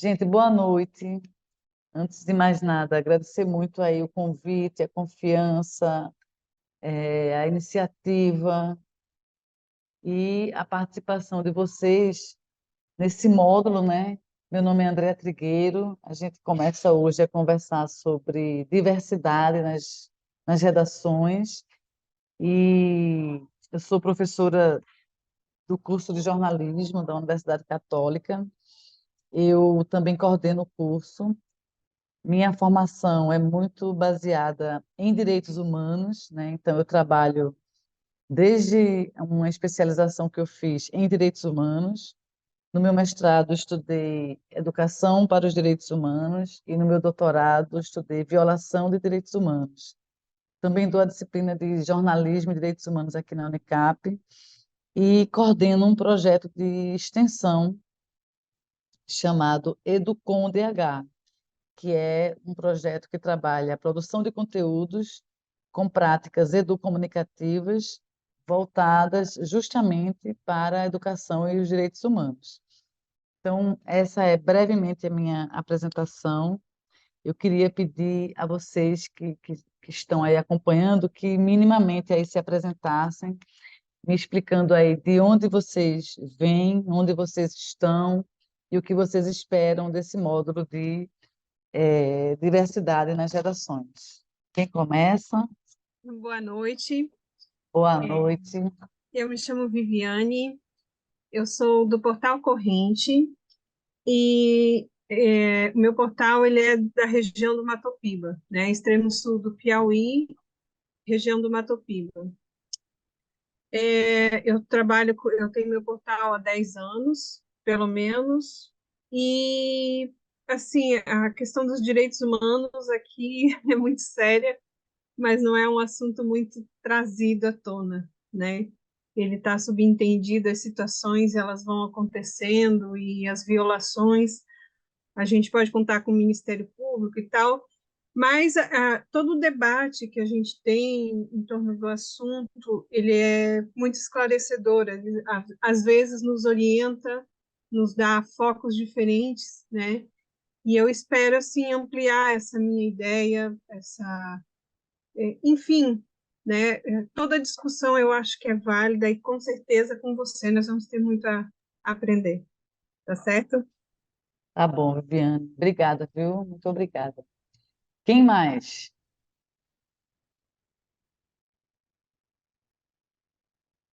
Gente, boa noite. Antes de mais nada, agradecer muito aí o convite, a confiança, a iniciativa e a participação de vocês nesse módulo, né? Meu nome é Andréa Trigueiro. A gente começa hoje a conversar sobre diversidade nas redações e eu sou professora do curso de jornalismo da Universidade Católica. Eu também coordeno o curso. Minha formação é muito baseada em direitos humanos, né? Então, eu trabalho desde uma especialização que eu fiz em direitos humanos. No meu mestrado, estudei educação para os direitos humanos e no meu doutorado, estudei violação de direitos humanos. Também dou a disciplina de jornalismo e direitos humanos aqui na Unicap e coordeno um projeto de extensão chamado Educom DH, que é um projeto que trabalha a produção de conteúdos com práticas educomunicativas voltadas justamente para a educação e os direitos humanos. Então, essa é brevemente a minha apresentação. Eu queria pedir a vocês que estão aí acompanhando que minimamente aí se apresentassem, me explicando aí de onde vocês vêm, onde vocês estão e o que vocês esperam desse módulo de diversidade nas gerações. Quem começa? Boa noite. Boa noite. Eu me chamo Viviane, eu sou do Portal Corrente e o meu portal ele é da região do Mato Piba, né? Extremo sul do Piauí, região do Mato Piba. Eu tenho meu portal há 10 anos, pelo menos, e assim, a questão dos direitos humanos aqui é muito séria, mas não é um assunto muito trazido à tona, né? Ele está subentendido, as situações elas vão acontecendo e as violações, a gente pode contar com o Ministério Público e tal, mas todo o debate que a gente tem em torno do assunto, ele é muito esclarecedor, ele, às vezes nos orienta, nos dá focos diferentes, né? E eu espero, assim, ampliar essa minha ideia, enfim, né? Toda discussão eu acho que é válida e com certeza com você nós vamos ter muito a aprender, tá certo? Tá bom, Viviane. Obrigada, viu? Muito obrigada. Quem mais?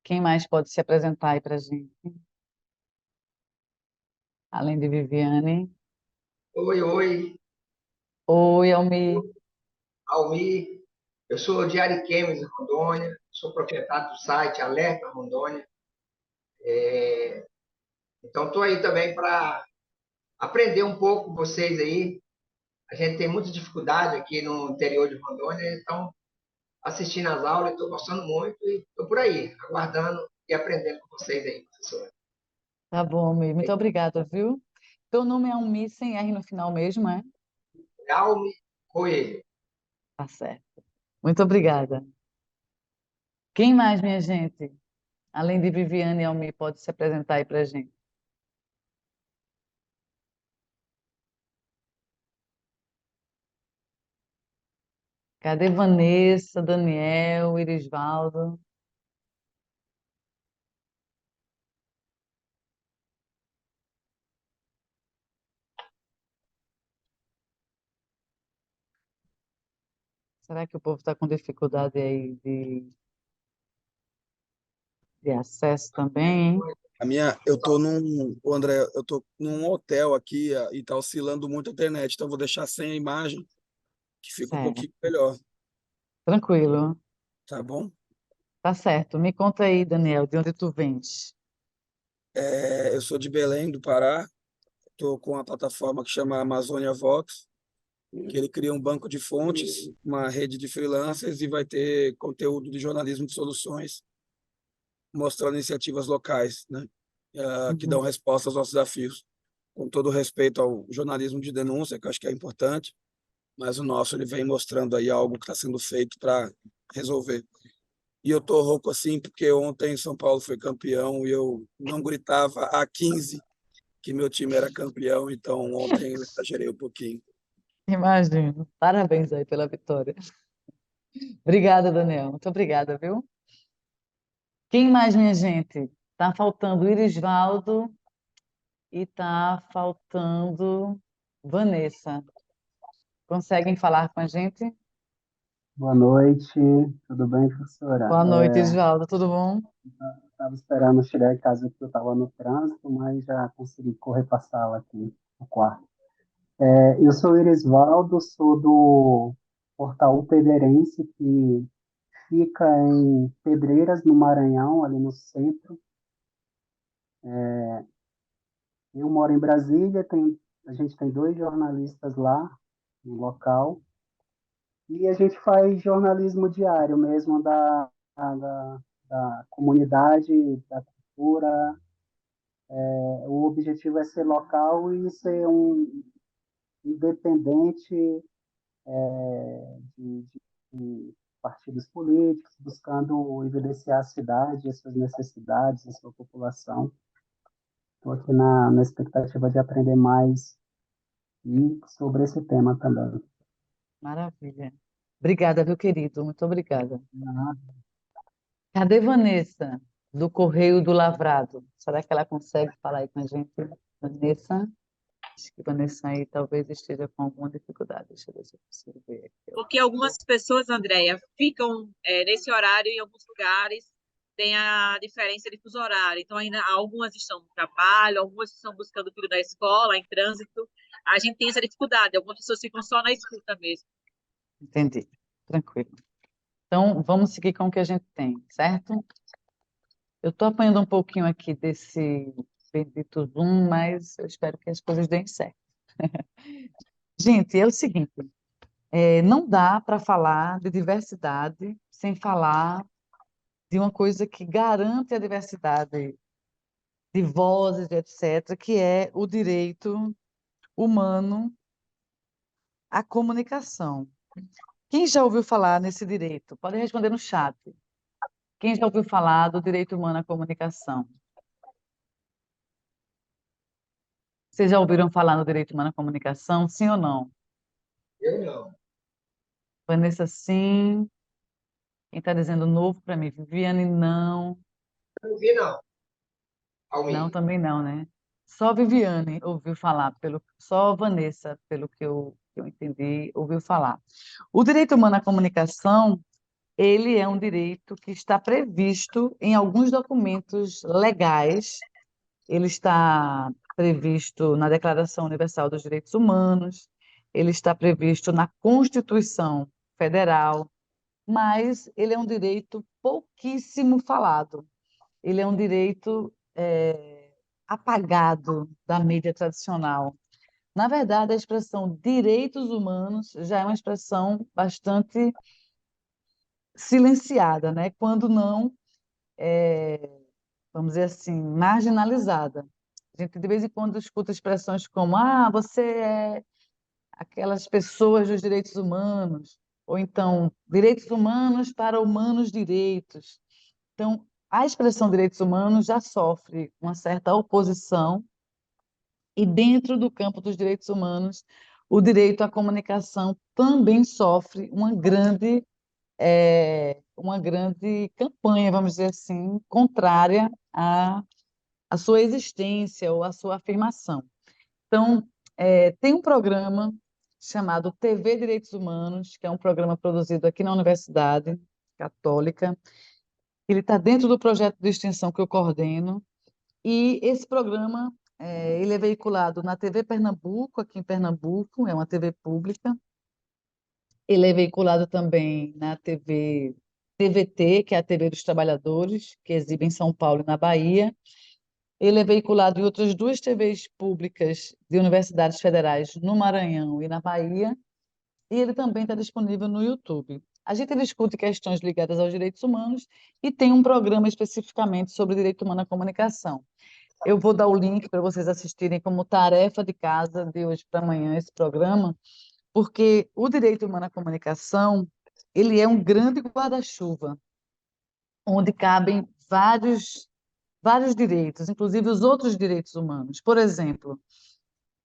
Quem mais pode se apresentar aí para a gente? Além de Viviane. Oi, oi, Oi, Almi. Almi. Eu sou de Ariquemes, em Rondônia, sou proprietário do site Alerta Rondônia. Então, estou aí também para aprender um pouco com vocês aí. A gente tem muita dificuldade aqui no interior de Rondônia, então, assistindo às aulas, estou gostando muito e estou por aí, aguardando e aprendendo com vocês aí, professor. Tá bom, Almi. Muito obrigada, viu? Teu nome é Almi sem R no final mesmo, é? Almi Coelho. Tá certo. Muito obrigada. Quem mais, minha gente? Além de Viviane e Almi, pode se apresentar aí para a gente? Cadê Vanessa, Daniel, Irisvaldo? Será que o povo está com dificuldade aí de acesso também, hein? Ô, André, eu tô num hotel aqui e tá oscilando muito a internet, então eu vou deixar sem a imagem, que fica um Certo. pouquinho melhor, Tranquilo. tá bom? Tá certo. Me conta aí, Daniel, de onde tu vens? Eu sou de Belém, do Pará, estou com uma plataforma que chama Amazônia Vox, que ele cria um banco de fontes, uma rede de freelancers e vai ter conteúdo de jornalismo de soluções, mostrando iniciativas locais, né, que dão Uhum. resposta aos nossos desafios, com todo respeito ao jornalismo de denúncia, que eu acho que é importante, mas o nosso ele vem mostrando aí algo que está sendo feito para resolver. E eu tô rouco assim porque ontem São Paulo foi campeão e eu não gritava há 15 que meu time era campeão, então ontem eu exagerei um pouquinho. Imagino. Parabéns aí pela vitória. Obrigada, Daniel. Muito obrigada, viu? Quem mais, minha gente? Tá faltando Irisvaldo e tá faltando Vanessa. Conseguem falar com a gente? Boa noite, tudo bem, professora? Boa noite, Irisvaldo. Tudo bom? Estava esperando chegar em casa porque eu estava no trânsito, mas já consegui correr para a sala aqui, no quarto. Eu sou o Irisvaldo, sou do portal Pedreirense, que fica em Pedreiras, no Maranhão, ali no centro. Eu moro em Brasília, a gente tem 2 jornalistas lá no local, e a gente faz jornalismo diário mesmo da comunidade, da cultura. O objetivo é ser local e ser um independente de partidos políticos, buscando evidenciar a cidade, as suas necessidades, a sua população. Estou aqui na expectativa de aprender mais e sobre esse tema também. Maravilha. Obrigada, viu, querido? Muito obrigada. Ah, Cadê Vanessa, do Correio do Lavrado? Será que ela consegue falar aí com a gente? Vanessa? Acho que Vanessa aí talvez esteja com alguma dificuldade. Deixa eu ver se eu consigo ver aqui. Porque algumas pessoas, Andréia, ficam nesse horário em alguns lugares, tem a diferença de fuso horário. Então, ainda algumas estão no trabalho, algumas estão buscando o filho da escola, em trânsito. A gente tem essa dificuldade, algumas pessoas ficam só na escuta mesmo. Entendi. Tranquilo. Então, vamos seguir com o que a gente tem, certo? Eu estou apanhando um pouquinho aqui desse bendito Zoom, mas eu espero que as coisas deem certo. Gente, é o seguinte, não dá para falar de diversidade sem falar de uma coisa que garante a diversidade de vozes, etc., que é o direito humano à comunicação. Quem já ouviu falar nesse direito? Pode responder no chat. Quem já ouviu falar do direito humano à comunicação? Vocês já ouviram falar no direito humano à comunicação? Sim ou não? Eu não. Vanessa, sim. Quem está dizendo novo para mim? Viviane, não. Não vi, não. Não, Almir. também não, né? Só Viviane ouviu falar, só Vanessa, pelo que eu entendi, ouviu falar. O direito humano à comunicação, ele é um direito que está previsto em alguns documentos legais. Ele está previsto na Declaração Universal dos Direitos Humanos, ele está previsto na Constituição Federal, mas ele é um direito pouquíssimo falado. Ele é um direito apagado da mídia tradicional. Na verdade, a expressão direitos humanos já é uma expressão bastante silenciada, né? Quando não, vamos dizer assim, marginalizada. A gente de vez em quando escuta expressões como você é aquelas pessoas dos direitos humanos, ou então direitos humanos para humanos direitos. Então, a expressão direitos humanos já sofre uma certa oposição, e dentro do campo dos direitos humanos, o direito à comunicação também sofre uma grande campanha, vamos dizer assim, contrária à sua existência ou à sua afirmação. Então, tem um programa chamado TV Direitos Humanos, que é um programa produzido aqui na Universidade Católica. Ele está dentro do projeto de extensão que eu coordeno, e esse programa ele é veiculado na TV Pernambuco, aqui em Pernambuco, é uma TV pública. Ele é veiculado também na TV TVT, que é a TV dos Trabalhadores, que exibe em São Paulo e na Bahia. Ele é veiculado em outras 2 TVs públicas de universidades federais no Maranhão e na Bahia, e ele também está disponível no YouTube. A gente discute questões ligadas aos direitos humanos e tem um programa especificamente sobre direito humano à comunicação. Eu vou dar o link para vocês assistirem como tarefa de casa de hoje para amanhã esse programa, porque o direito humano à comunicação, ele é um grande guarda-chuva, onde cabem vários vários direitos, inclusive os outros direitos humanos. Por exemplo,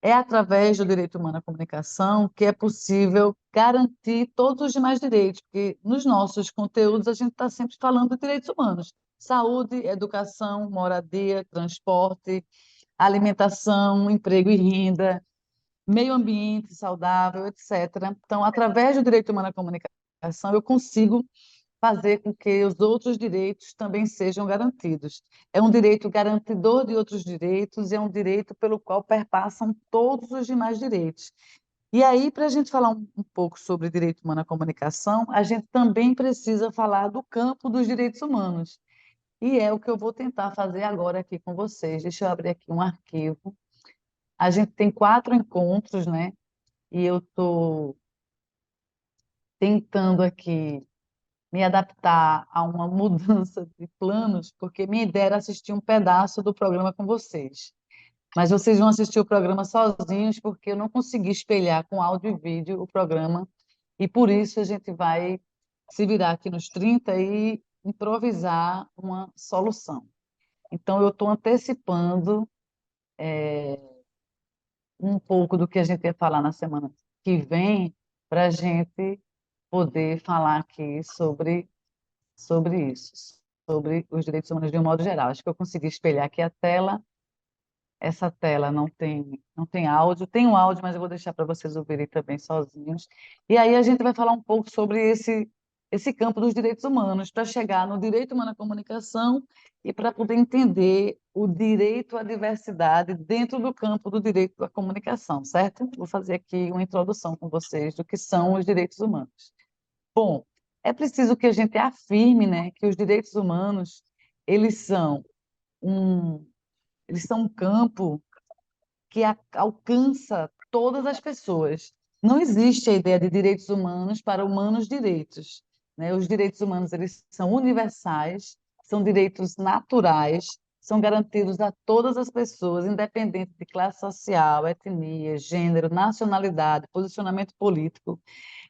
é através do direito humano à comunicação que é possível garantir todos os demais direitos, porque nos nossos conteúdos a gente está sempre falando de direitos humanos: saúde, educação, moradia, transporte, alimentação, emprego e renda, meio ambiente saudável, etc. Então, através do direito humano à comunicação, eu consigo fazer com que os outros direitos também sejam garantidos. É um direito garantidor de outros direitos e é um direito pelo qual perpassam todos os demais direitos. E aí, para a gente falar um pouco sobre direito humano à comunicação, a gente também precisa falar do campo dos direitos humanos. E é o que eu vou tentar fazer agora aqui com vocês. Deixa eu abrir aqui um arquivo. A gente tem 4 encontros, né? E eu estou tentando aqui me adaptar a uma mudança de planos, porque minha ideia era assistir um pedaço do programa com vocês. Mas vocês vão assistir o programa sozinhos, porque eu não consegui espelhar com áudio e vídeo o programa, e por isso a gente vai se virar aqui nos 30 e improvisar uma solução. Então, eu estou antecipando um pouco do que a gente ia falar na semana que vem, para a gente poder falar aqui sobre isso, sobre os direitos humanos de um modo geral. Acho que eu consegui espelhar aqui a tela. Essa tela não tem áudio, tem um áudio, mas eu vou deixar para vocês ouvirem também sozinhos. E aí a gente vai falar um pouco sobre esse campo dos direitos humanos, para chegar no direito humano à comunicação e para poder entender o direito à diversidade dentro do campo do direito à comunicação, certo? Vou fazer aqui uma introdução com vocês do que são os direitos humanos. Bom, é preciso que a gente afirme, né, que os direitos humanos, eles são um, eles são um campo que alcança todas as pessoas. Não existe a ideia de direitos humanos para humanos direitos, né? Os direitos humanos, eles são universais, são direitos naturais, são garantidos a todas as pessoas, independente de classe social, etnia, gênero, nacionalidade, posicionamento político.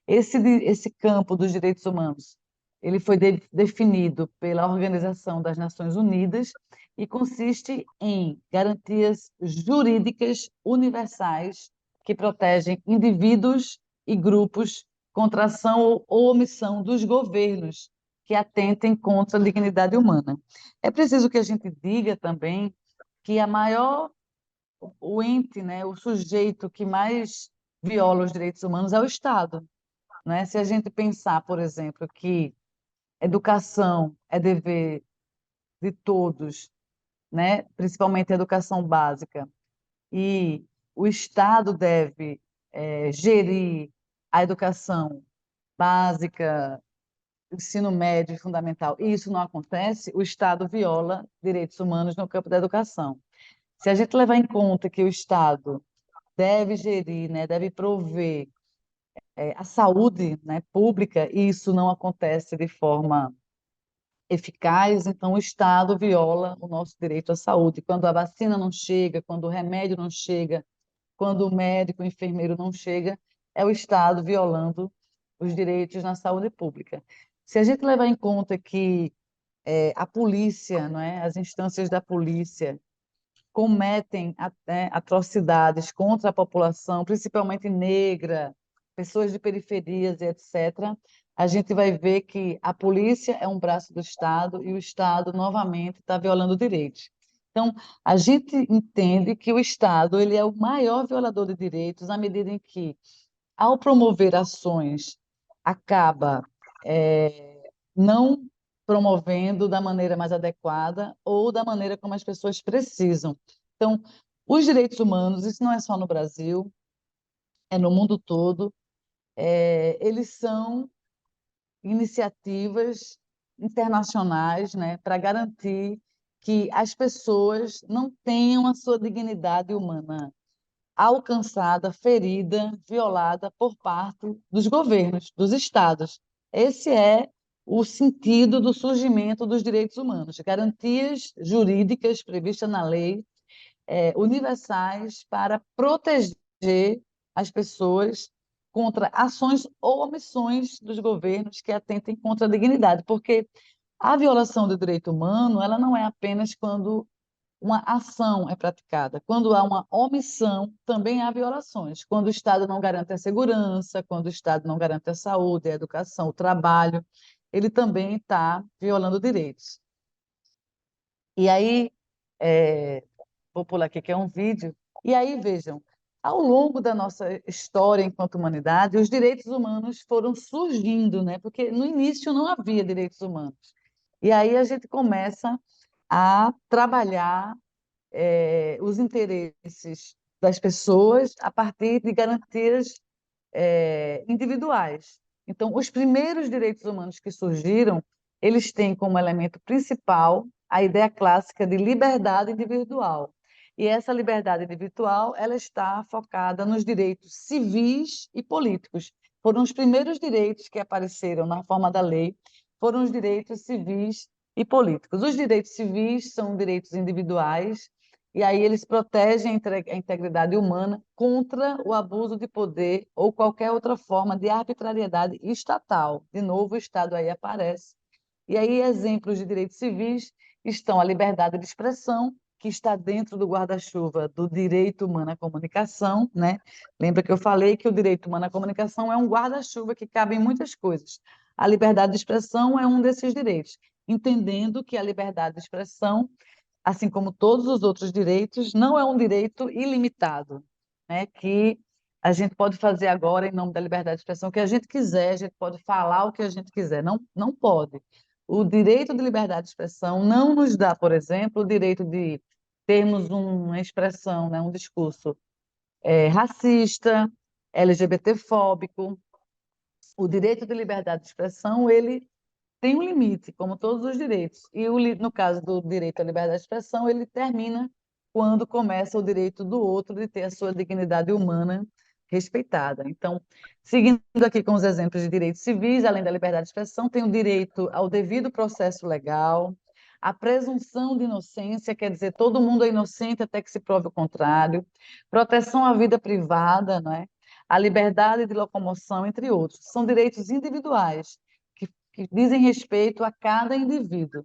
Esse campo dos direitos humanos, ele foi definido pela Organização das Nações Unidas e consiste em garantias jurídicas universais que protegem indivíduos e grupos contra a ação ou omissão dos governos que atentem contra a dignidade humana. É preciso que a gente diga também que o ente, né, o sujeito que mais viola os direitos humanos é o Estado, né? Se a gente pensar, por exemplo, que educação é dever de todos, né? Principalmente a educação básica, e o Estado deve gerir a educação básica, ensino médio e fundamental, e isso não acontece, o Estado viola direitos humanos no campo da educação. Se a gente levar em conta que o Estado deve gerir, né, deve prover a saúde, né, pública, e isso não acontece de forma eficaz, então o Estado viola o nosso direito à saúde. Quando a vacina não chega, quando o remédio não chega, quando o médico, o enfermeiro não chega, é o Estado violando os direitos na saúde pública. Se a gente levar em conta que a polícia, não é, as instâncias da polícia cometem atrocidades contra a população, principalmente negra, pessoas de periferias e etc., a gente vai ver que a polícia é um braço do Estado e o Estado, novamente, está violando direitos. Então, a gente entende que o Estado ele é o maior violador de direitos na medida em que, ao promover ações, acaba não promovendo da maneira mais adequada ou da maneira como as pessoas precisam. Então, os direitos humanos, isso não é só no Brasil, é no mundo todo, eles são iniciativas internacionais, né, para garantir que as pessoas não tenham a sua dignidade humana alcançada, ferida, violada por parte dos governos, dos estados. Esse é o sentido do surgimento dos direitos humanos, garantias jurídicas previstas na lei, universais para proteger as pessoas contra ações ou omissões dos governos que atentem contra a dignidade, porque A violação do direito humano, ela não é apenas quando uma ação é praticada. Quando há uma omissão, também há violações. Quando o Estado não garante a segurança, quando o Estado não garante a saúde, a educação, o trabalho, ele também está violando direitos. E aí, vou pular aqui, que é um vídeo, e aí vejam, ao longo da nossa história enquanto humanidade, os direitos humanos foram surgindo, né? Porque no início não havia direitos humanos. E aí a gente começa a trabalhar os interesses das pessoas a partir de garantias individuais. Então, os primeiros direitos humanos que surgiram, eles têm como elemento principal a ideia clássica de liberdade individual. E essa liberdade individual, ela está focada nos direitos civis e políticos. Foram os primeiros direitos que apareceram na forma da lei, foram os direitos civis e políticos. Os direitos civis são direitos individuais, e aí eles protegem a integridade humana contra o abuso de poder ou qualquer outra forma de arbitrariedade estatal. De novo, o Estado aí aparece. E aí, exemplos de direitos civis estão a liberdade de expressão, que está dentro do guarda-chuva do direito humano à comunicação, né? Lembra que eu falei que o direito humano à comunicação é um guarda-chuva que cabe em muitas coisas. A liberdade de expressão é um desses direitos, entendendo que a liberdade de expressão, assim como todos os outros direitos, não é um direito ilimitado, né? Que a gente pode fazer agora, em nome da liberdade de expressão, o que a gente quiser, a gente pode falar o que a gente quiser, não, não pode. O direito de liberdade de expressão não nos dá, por exemplo, o direito de termos uma expressão, né, um discurso racista, LGBTfóbico. O direito de liberdade de expressão, ele tem um limite, como todos os direitos. E no caso do direito à liberdade de expressão, ele termina quando começa o direito do outro de ter a sua dignidade humana respeitada. Então, seguindo aqui com os exemplos de direitos civis, além da liberdade de expressão, tem o direito ao devido processo legal, a presunção de inocência, quer dizer, todo mundo é inocente até que se prove o contrário, proteção à vida privada, não é? A liberdade de locomoção, entre outros. São direitos individuais que dizem respeito a cada indivíduo.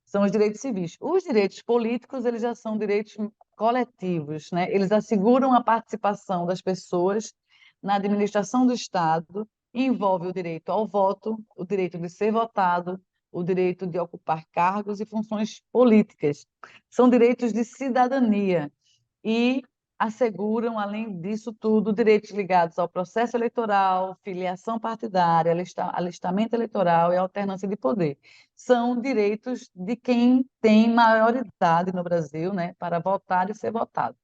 São os direitos civis. Os direitos políticos, eles já são direitos coletivos, né? Eles asseguram a participação das pessoas na administração do Estado e envolve o direito ao voto, o direito de ser votado, o direito de ocupar cargos e funções políticas. São direitos de cidadania e asseguram, além disso tudo, direitos ligados ao processo eleitoral, filiação partidária, alistamento eleitoral e alternância de poder. São direitos de quem tem maioridade no Brasil, né, para votar e ser votado.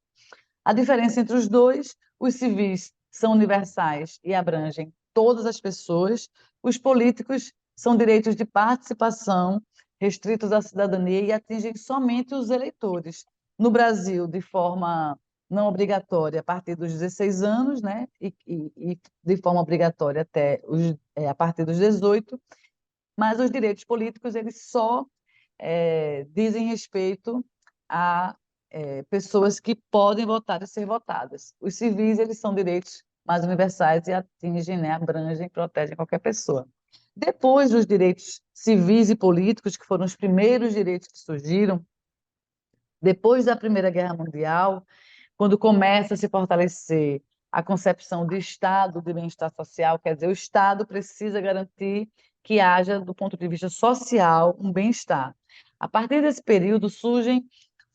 A diferença entre os dois: os civis são universais e abrangem todas as pessoas, os políticos são direitos de participação restritos à cidadania e atingem somente os eleitores. No Brasil, de forma não obrigatória a partir dos 16 anos, né? E de forma obrigatória a partir dos 18, mas os direitos políticos eles só dizem respeito a pessoas que podem votar e ser votadas. Os civis eles são direitos mais universais e atingem, né, abrangem, protegem qualquer pessoa. Depois dos direitos civis e políticos, que foram os primeiros direitos que surgiram, depois da Primeira Guerra Mundial, quando começa a se fortalecer a concepção de Estado de bem-estar social, quer dizer, o Estado precisa garantir que haja, do ponto de vista social, um bem-estar. A partir desse período surgem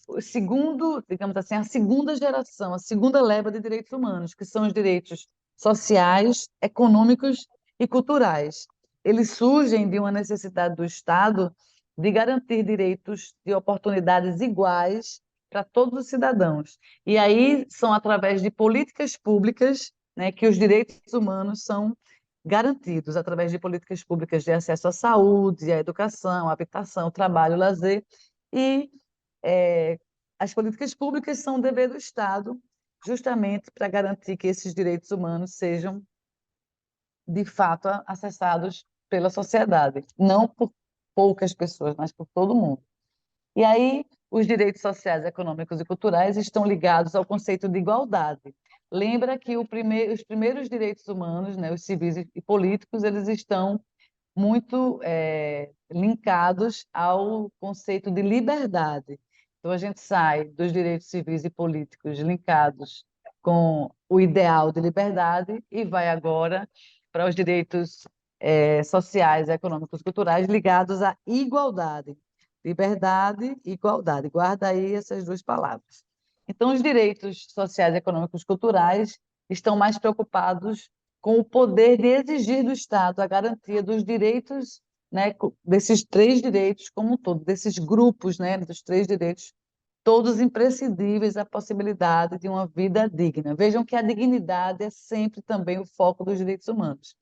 o segundo, digamos assim, a segunda geração, a segunda leva de direitos humanos, que são os direitos sociais, econômicos e culturais. Eles surgem de uma necessidade do Estado de garantir direitos de oportunidades iguais para todos os cidadãos. E aí são através de políticas públicas, né, que os direitos humanos são garantidos, através de políticas públicas de acesso à saúde, à educação, à habitação, trabalho, lazer, e as políticas públicas são um dever do Estado, justamente para garantir que esses direitos humanos sejam, de fato, acessados pela sociedade, não por poucas pessoas, mas por todo mundo. E aí, os direitos sociais, econômicos e culturais estão ligados ao conceito de igualdade. Lembra que os primeiros direitos humanos, né, os civis e políticos, eles estão muito linkados ao conceito de liberdade. Então, a gente sai dos direitos civis e políticos linkados com o ideal de liberdade e vai agora para os direitos sociais, econômicos, culturais ligados à igualdade. Liberdade e igualdade. Guarda aí essas duas palavras. Então, os direitos sociais, econômicos, culturais estão mais preocupados com o poder de exigir do Estado a garantia dos direitos, né, desses três direitos como um todo, desses grupos, né, dos três direitos, todos imprescindíveis à possibilidade de uma vida digna. Vejam que a dignidade é sempre também o foco dos direitos humanos.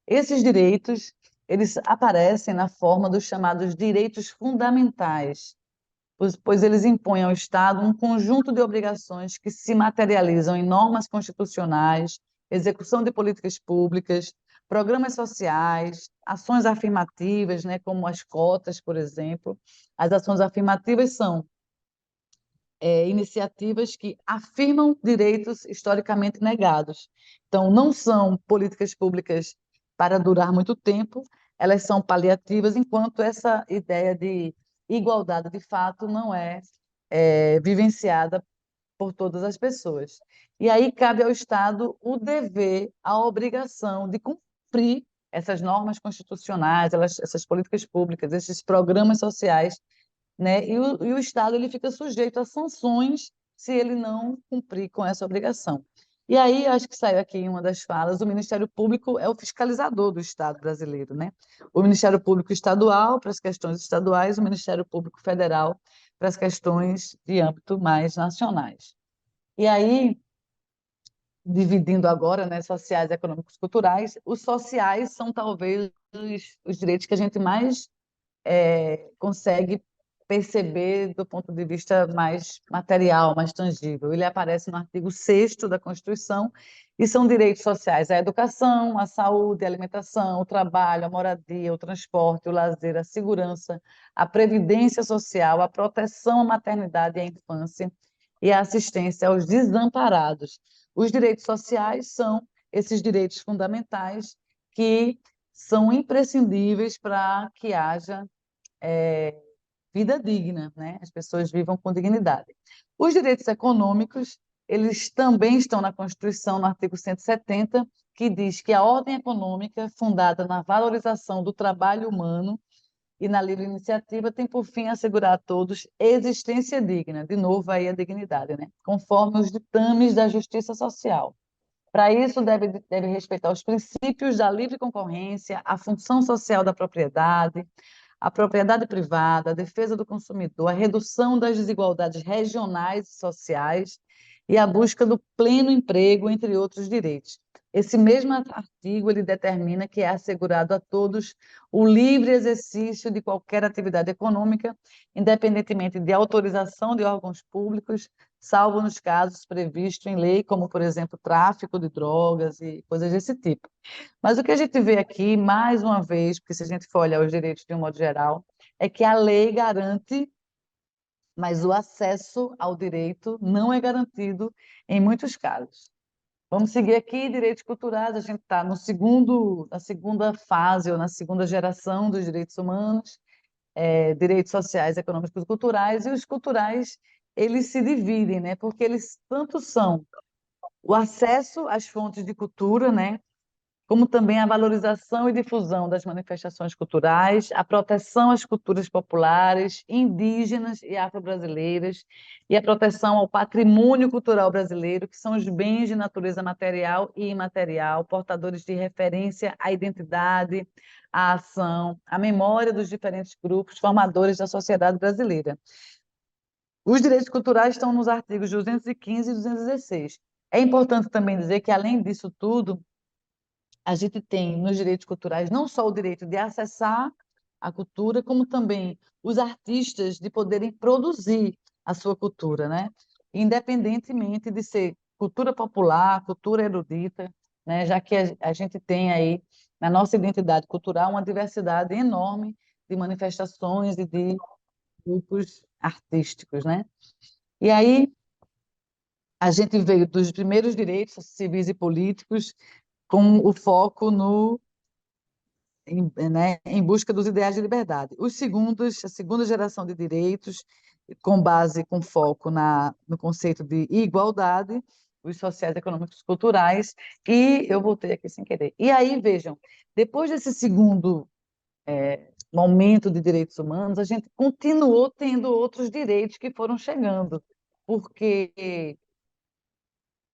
Esses direitos, eles aparecem na forma dos chamados direitos fundamentais, pois eles impõem ao Estado um conjunto de obrigações que se materializam em normas constitucionais, execução de políticas públicas, programas sociais, ações afirmativas, né, como as cotas, por exemplo. As ações afirmativas são iniciativas que afirmam direitos historicamente negados. Então, não são políticas públicas para durar muito tempo, elas são paliativas, enquanto essa ideia de igualdade de fato não é vivenciada por todas as pessoas. E aí cabe ao Estado o dever, a obrigação de cumprir essas normas constitucionais, essas políticas públicas, esses programas sociais, né? E o Estado ele fica sujeito a sanções se ele não cumprir com essa obrigação. E aí, acho que saiu aqui em uma das falas, o Ministério Público é o fiscalizador do Estado brasileiro, né? O Ministério Público Estadual para as questões estaduais, o Ministério Público Federal para as questões de âmbito mais nacionais. E aí, dividindo agora, né, sociais, econômicos, culturais, os sociais são talvez os direitos que a gente mais consegue perceber do ponto de vista mais material, mais tangível. Ele aparece no artigo 6º da Constituição e são direitos sociais: a educação, a saúde, a alimentação, o trabalho, a moradia, o transporte, o lazer, a segurança, a previdência social, a proteção à maternidade e à infância e a assistência aos desamparados. Os direitos sociais são esses direitos fundamentais que são imprescindíveis para que haja vida digna, né? As pessoas vivam com dignidade. Os direitos econômicos, eles também estão na Constituição, no artigo 170, que diz que a ordem econômica, fundada na valorização do trabalho humano e na livre iniciativa, tem por fim assegurar a todos existência digna, de novo aí a dignidade, né? Conforme os ditames da justiça social. Para isso, deve respeitar os princípios da livre concorrência, a função social da propriedade, a propriedade privada, a defesa do consumidor, a redução das desigualdades regionais e sociais e a busca do pleno emprego, entre outros direitos. Esse mesmo artigo ele determina que é assegurado a todos o livre exercício de qualquer atividade econômica, independentemente de autorização de órgãos públicos, salvo nos casos previstos em lei, como, por exemplo, tráfico de drogas e coisas desse tipo. Mas o que a gente vê aqui, mais uma vez, porque se a gente for olhar os direitos de um modo geral, é que a lei garante, mas o acesso ao direito não é garantido em muitos casos. Vamos seguir aqui, direitos culturais, a gente está na segunda fase, ou na segunda geração dos direitos humanos, direitos sociais, econômicos e culturais, e os culturais, eles se dividem, né? Porque eles tanto são o acesso às fontes de cultura, né? Como também a valorização e difusão das manifestações culturais, a proteção às culturas populares, indígenas e afro-brasileiras, e a proteção ao patrimônio cultural brasileiro, que são os bens de natureza material e imaterial, portadores de referência à identidade, à ação, à memória dos diferentes grupos formadores da sociedade brasileira. Os direitos culturais estão nos artigos 215 e 216. É importante também dizer que, além disso tudo, a gente tem nos direitos culturais não só o direito de acessar a cultura, como também os artistas de poderem produzir a sua cultura, né? Independentemente de ser cultura popular, cultura erudita, né? Já que a gente tem aí na nossa identidade cultural uma diversidade enorme de manifestações e de grupos artísticos, né? E aí a gente veio dos primeiros direitos civis e políticos com o foco no né, em busca dos ideais de liberdade. A segunda geração de direitos, com foco no conceito de igualdade, os sociais, econômicos, culturais, e eu voltei aqui sem querer. E aí, vejam, depois desse segundo momento de direitos humanos, a gente continuou tendo outros direitos que foram chegando, porque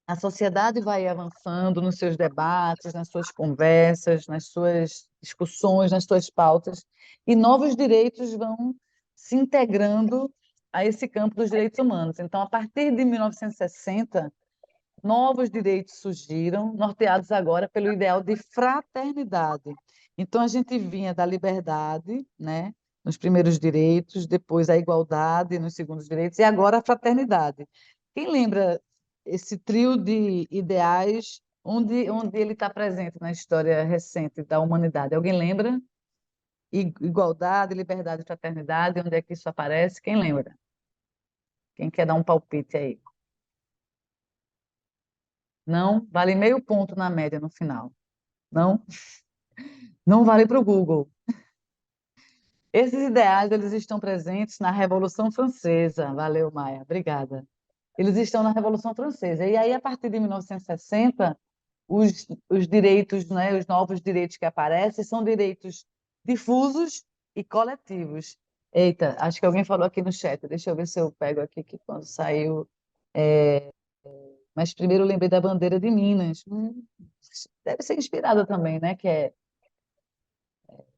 a sociedade vai avançando nos seus debates, nas suas conversas, nas suas discussões, nas suas pautas, e novos direitos vão se integrando a esse campo dos direitos humanos. Então, a partir de 1960, novos direitos surgiram, norteados agora pelo ideal de fraternidade. Então, a gente vinha da liberdade, né, nos primeiros direitos, depois a igualdade nos segundos direitos, e agora a fraternidade. Quem lembra esse trio de ideais, onde ele está presente na história recente da humanidade? Alguém lembra? Igualdade, liberdade e fraternidade, onde é que isso aparece? Quem lembra? Quem quer dar um palpite aí? Não? Vale meio ponto na média no final. Não? Não vale para o Google. Esses ideais, eles estão presentes na Revolução Francesa. Valeu, Maia. Obrigada. Eles estão na Revolução Francesa. E aí, a partir de 1960, os direitos, né, os novos direitos que aparecem são direitos difusos e coletivos. Eita, acho que alguém falou aqui no chat. Deixa eu ver se eu pego aqui que quando saiu. Mas primeiro eu lembrei da bandeira de Minas. Deve ser inspirada também, né? Que é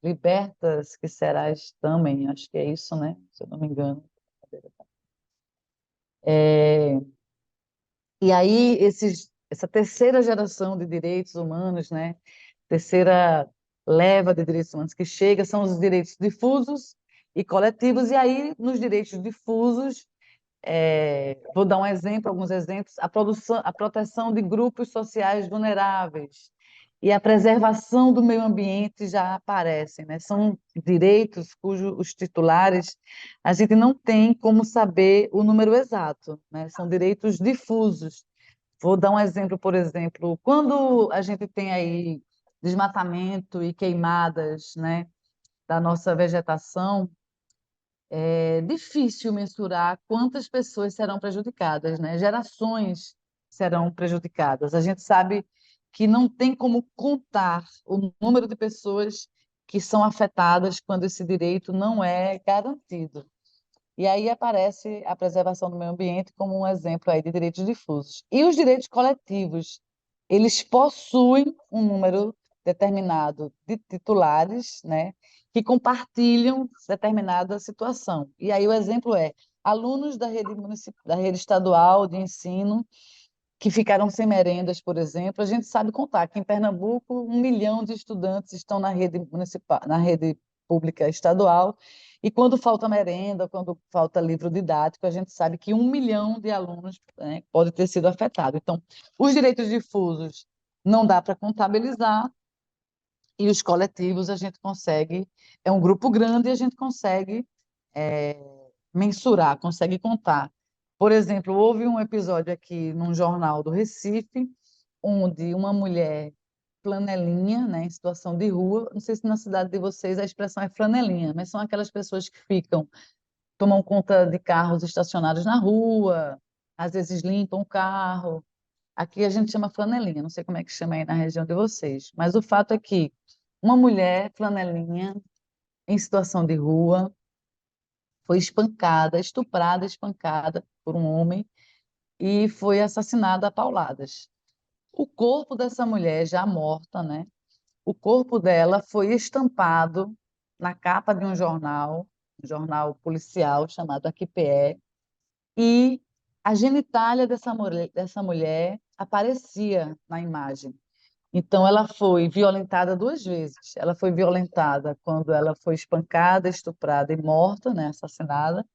Libertas que serás também, acho que é isso, né? Se eu não me engano. É, e aí, essa terceira geração de direitos humanos, né? Terceira leva de direitos humanos que chega, são os direitos difusos e coletivos, e aí, nos direitos difusos, vou dar um exemplo, alguns exemplos, a proteção de grupos sociais vulneráveis e a preservação do meio ambiente já aparecem, né? São direitos cujos os titulares a gente não tem como saber o número exato, né? São direitos difusos. Vou dar um exemplo, por exemplo, quando a gente tem aí desmatamento e queimadas, né, da nossa vegetação, é difícil mensurar quantas pessoas serão prejudicadas, né? Gerações serão prejudicadas. A gente sabe que não tem como contar o número de pessoas que são afetadas quando esse direito não é garantido. E aí aparece a preservação do meio ambiente como um exemplo aí de direitos difusos. E os direitos coletivos, eles possuem um número determinado de titulares, né, que compartilham determinada situação. E aí o exemplo é alunos da rede estadual de ensino que ficaram sem merendas, por exemplo. A gente sabe contar que em Pernambuco 1 milhão de estudantes estão na rede municipal, na rede pública estadual, e quando falta merenda, quando falta livro didático, a gente sabe que 1 milhão de alunos, né, pode ter sido afetado. Então, os direitos difusos não dá para contabilizar, e os coletivos a gente consegue, é um grupo grande e a gente consegue mensurar, consegue contar. Por exemplo, houve um episódio aqui num jornal do Recife, onde uma mulher flanelinha, né, em situação de rua, não sei se na cidade de vocês a expressão é flanelinha, mas são aquelas pessoas que tomam conta de carros estacionados na rua, às vezes limpam o carro. Aqui a gente chama flanelinha, não sei como é que chama aí na região de vocês, mas o fato é que uma mulher flanelinha em situação de rua foi espancada, estuprada, espancada por um homem e foi assassinada a pauladas. O corpo dessa mulher, já morta, né? O corpo dela foi estampado na capa de um jornal policial chamado Aquipe, e a genitália dessa mulher aparecia na imagem. Então, ela foi violentada 2 vezes. Ela foi violentada quando ela foi espancada, estuprada e morta, né, assassinada,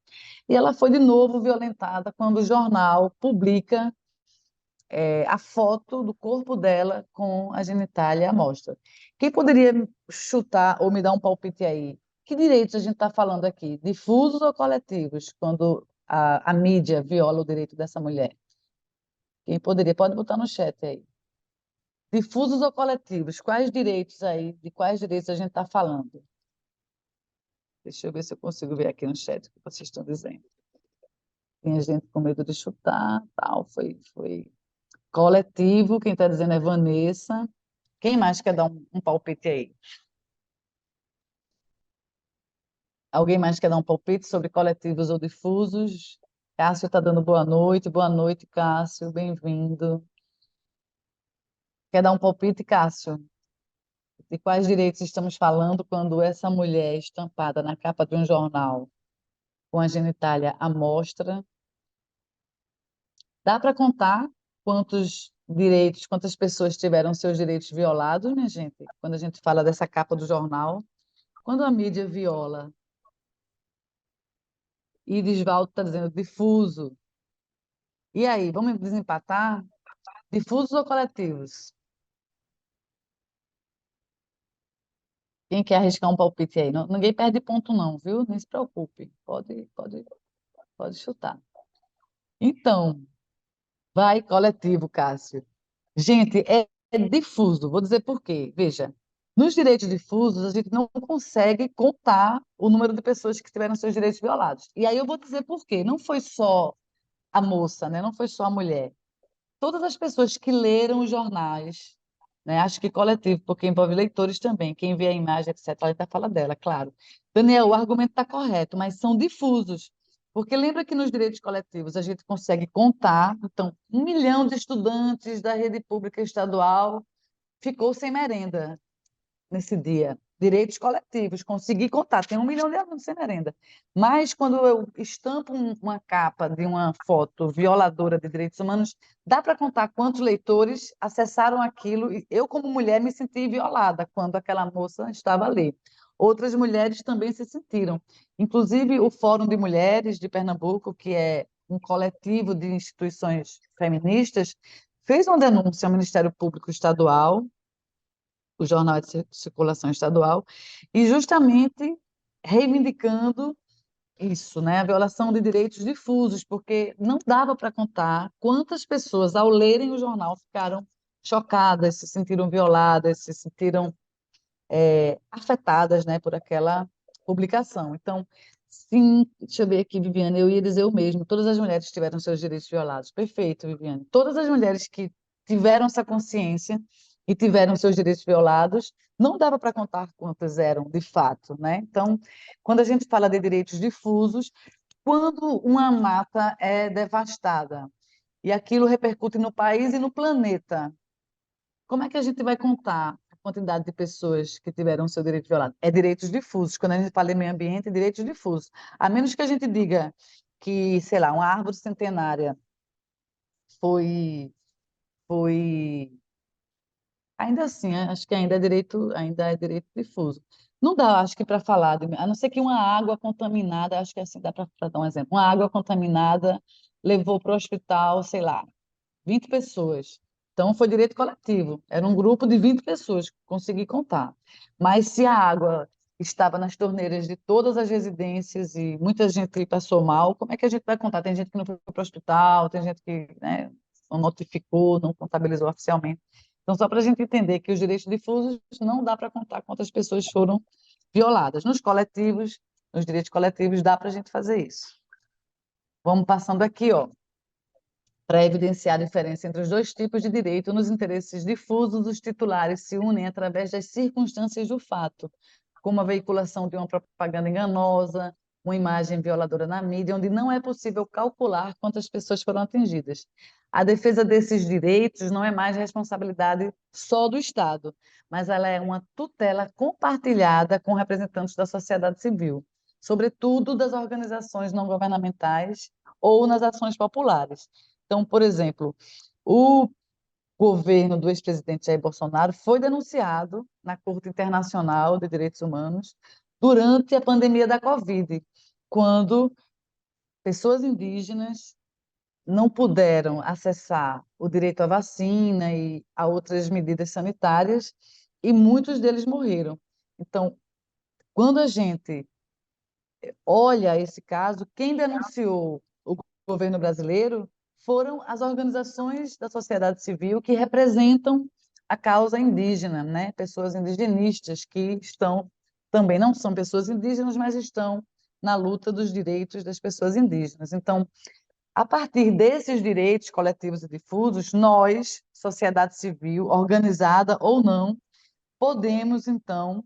e ela foi de novo violentada quando o jornal publica a foto do corpo dela com a genitália à mostra. Quem poderia chutar ou me dar um palpite aí? Que direitos a gente está falando aqui? Difusos ou coletivos, quando a mídia viola o direito dessa mulher? Quem poderia? Pode botar no chat aí. Difusos ou coletivos? Quais direitos aí? De quais direitos a gente está falando? Deixa eu ver se eu consigo ver aqui no chat o que vocês estão dizendo. Tem gente com medo de chutar, tal, foi coletivo, quem está dizendo é Vanessa. Quem mais quer dar um palpite aí? Alguém mais quer dar um palpite sobre coletivos ou difusos? Cássio está dando boa noite. Boa noite, Cássio. Bem-vindo. Quer dar um palpite, Cássio? De quais direitos estamos falando quando essa mulher estampada na capa de um jornal com a genitália à mostra? Dá para contar quantos direitos, quantas pessoas tiveram seus direitos violados, minha gente? Quando a gente fala dessa capa do jornal, quando a mídia viola, e Disvaldo está dizendo difuso. E aí, vamos desempatar? Difusos ou coletivos? Quem quer arriscar um palpite aí? Ninguém perde ponto não, viu? Nem se preocupe. Pode chutar. Então, vai coletivo, Cássio. Gente, é difuso. Vou dizer por quê. Veja, nos direitos difusos, a gente não consegue contar o número de pessoas que tiveram seus direitos violados. E aí eu vou dizer por quê. Não foi só a moça, né? Não foi só a mulher. Todas as pessoas que leram os jornais, né? Acho que coletivo, porque envolve leitores também. Quem vê a imagem, etc., ela ainda fala dela, claro. Daniel, o argumento está correto, mas são difusos. Porque lembra que nos direitos coletivos a gente consegue contar, então, 1 milhão de estudantes da rede pública estadual ficou sem merenda nesse dia. Direitos coletivos, consegui contar, tem 1 milhão de alunos sem merenda. Mas quando eu estampo uma capa de uma foto violadora de direitos humanos, dá para contar quantos leitores acessaram aquilo, e eu, como mulher, me senti violada quando aquela moça estava ali. Outras mulheres também se sentiram. Inclusive, o Fórum de Mulheres de Pernambuco, que é um coletivo de instituições feministas, fez uma denúncia ao Ministério Público Estadual, o jornal é de circulação estadual, e justamente reivindicando isso, né, a violação de direitos difusos, porque não dava para contar quantas pessoas, ao lerem o jornal, ficaram chocadas, se sentiram violadas, se sentiram afetadas, né, por aquela publicação. Então, sim, deixa eu ver aqui, Viviane, eu ia dizer o mesmo, todas as mulheres tiveram seus direitos violados. Perfeito, Viviane. Todas as mulheres que tiveram essa consciência e tiveram seus direitos violados, não dava para contar quantas eram, de fato, né? Então, quando a gente fala de direitos difusos, quando uma mata é devastada e aquilo repercute no país e no planeta, como é que a gente vai contar a quantidade de pessoas que tiveram seu direito violado? É direitos difusos. Quando a gente fala em meio ambiente, é direitos difusos. A menos que a gente diga que, sei lá, uma árvore centenária foi, foi, ainda assim, acho que ainda é direito difuso. Não dá, acho que para falar, a não ser que uma água contaminada, acho que assim dá para dar um exemplo. Uma água contaminada levou para o hospital, sei lá, 20 pessoas. Então, foi direito coletivo. Era um grupo de 20 pessoas, consegui contar. Mas se a água estava nas torneiras de todas as residências e muita gente passou mal, como é que a gente vai contar? Tem gente que não foi para o hospital, tem gente que, né, não notificou, não contabilizou oficialmente. Então, só para a gente entender que os direitos difusos não dá para contar quantas pessoas foram violadas. Nos coletivos, nos direitos coletivos, dá para a gente fazer isso. Vamos passando aqui, ó, para evidenciar a diferença entre os dois tipos de direito. Nos interesses difusos, os titulares se unem através das circunstâncias do fato, como a veiculação de uma propaganda enganosa, uma imagem violadora na mídia, onde não é possível calcular quantas pessoas foram atingidas. A defesa desses direitos não é mais responsabilidade só do Estado, mas ela é uma tutela compartilhada com representantes da sociedade civil, sobretudo das organizações não governamentais ou nas ações populares. Então, por exemplo, o governo do ex-presidente Jair Bolsonaro foi denunciado na Corte Internacional de Direitos Humanos durante a pandemia da Covid, quando pessoas indígenas não puderam acessar o direito à vacina e a outras medidas sanitárias, e muitos deles morreram. Então, quando a gente olha esse caso, quem denunciou o governo brasileiro foram as organizações da sociedade civil que representam a causa indígena, né? Pessoas indigenistas que estão, também não são pessoas indígenas, mas estão na luta dos direitos das pessoas indígenas. Então, a partir desses direitos coletivos e difusos, nós, sociedade civil, organizada ou não, podemos, então,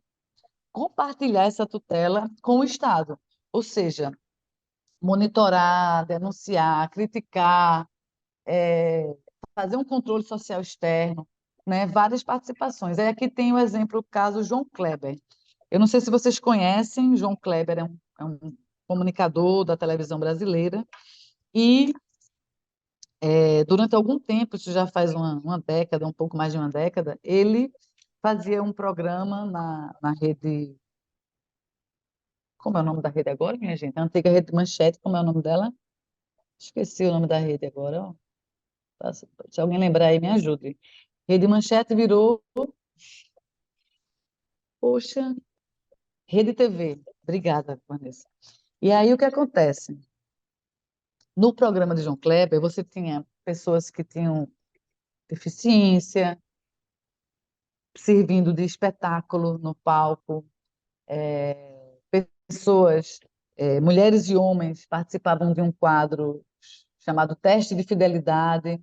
compartilhar essa tutela com o Estado, ou seja, monitorar, denunciar, criticar, fazer um controle social externo, né? Várias participações. Aí aqui tem o exemplo, o caso João Kleber. Eu não sei se vocês conhecem, João Kleber é um comunicador da televisão brasileira e durante algum tempo, isso já faz uma década, um pouco mais de uma década, ele fazia um programa na rede. Como é o nome da rede agora, minha gente? A antiga Rede Manchete, como é o nome dela? Esqueci o nome da rede agora. Ó. Se alguém lembrar aí, me ajude. Rede Manchete virou, poxa, Rede TV. Obrigada, Vanessa. E aí o que acontece? No programa de João Kleber, você tinha pessoas que tinham deficiência, servindo de espetáculo no palco, pessoas, mulheres e homens participavam de um quadro chamado Teste de Fidelidade,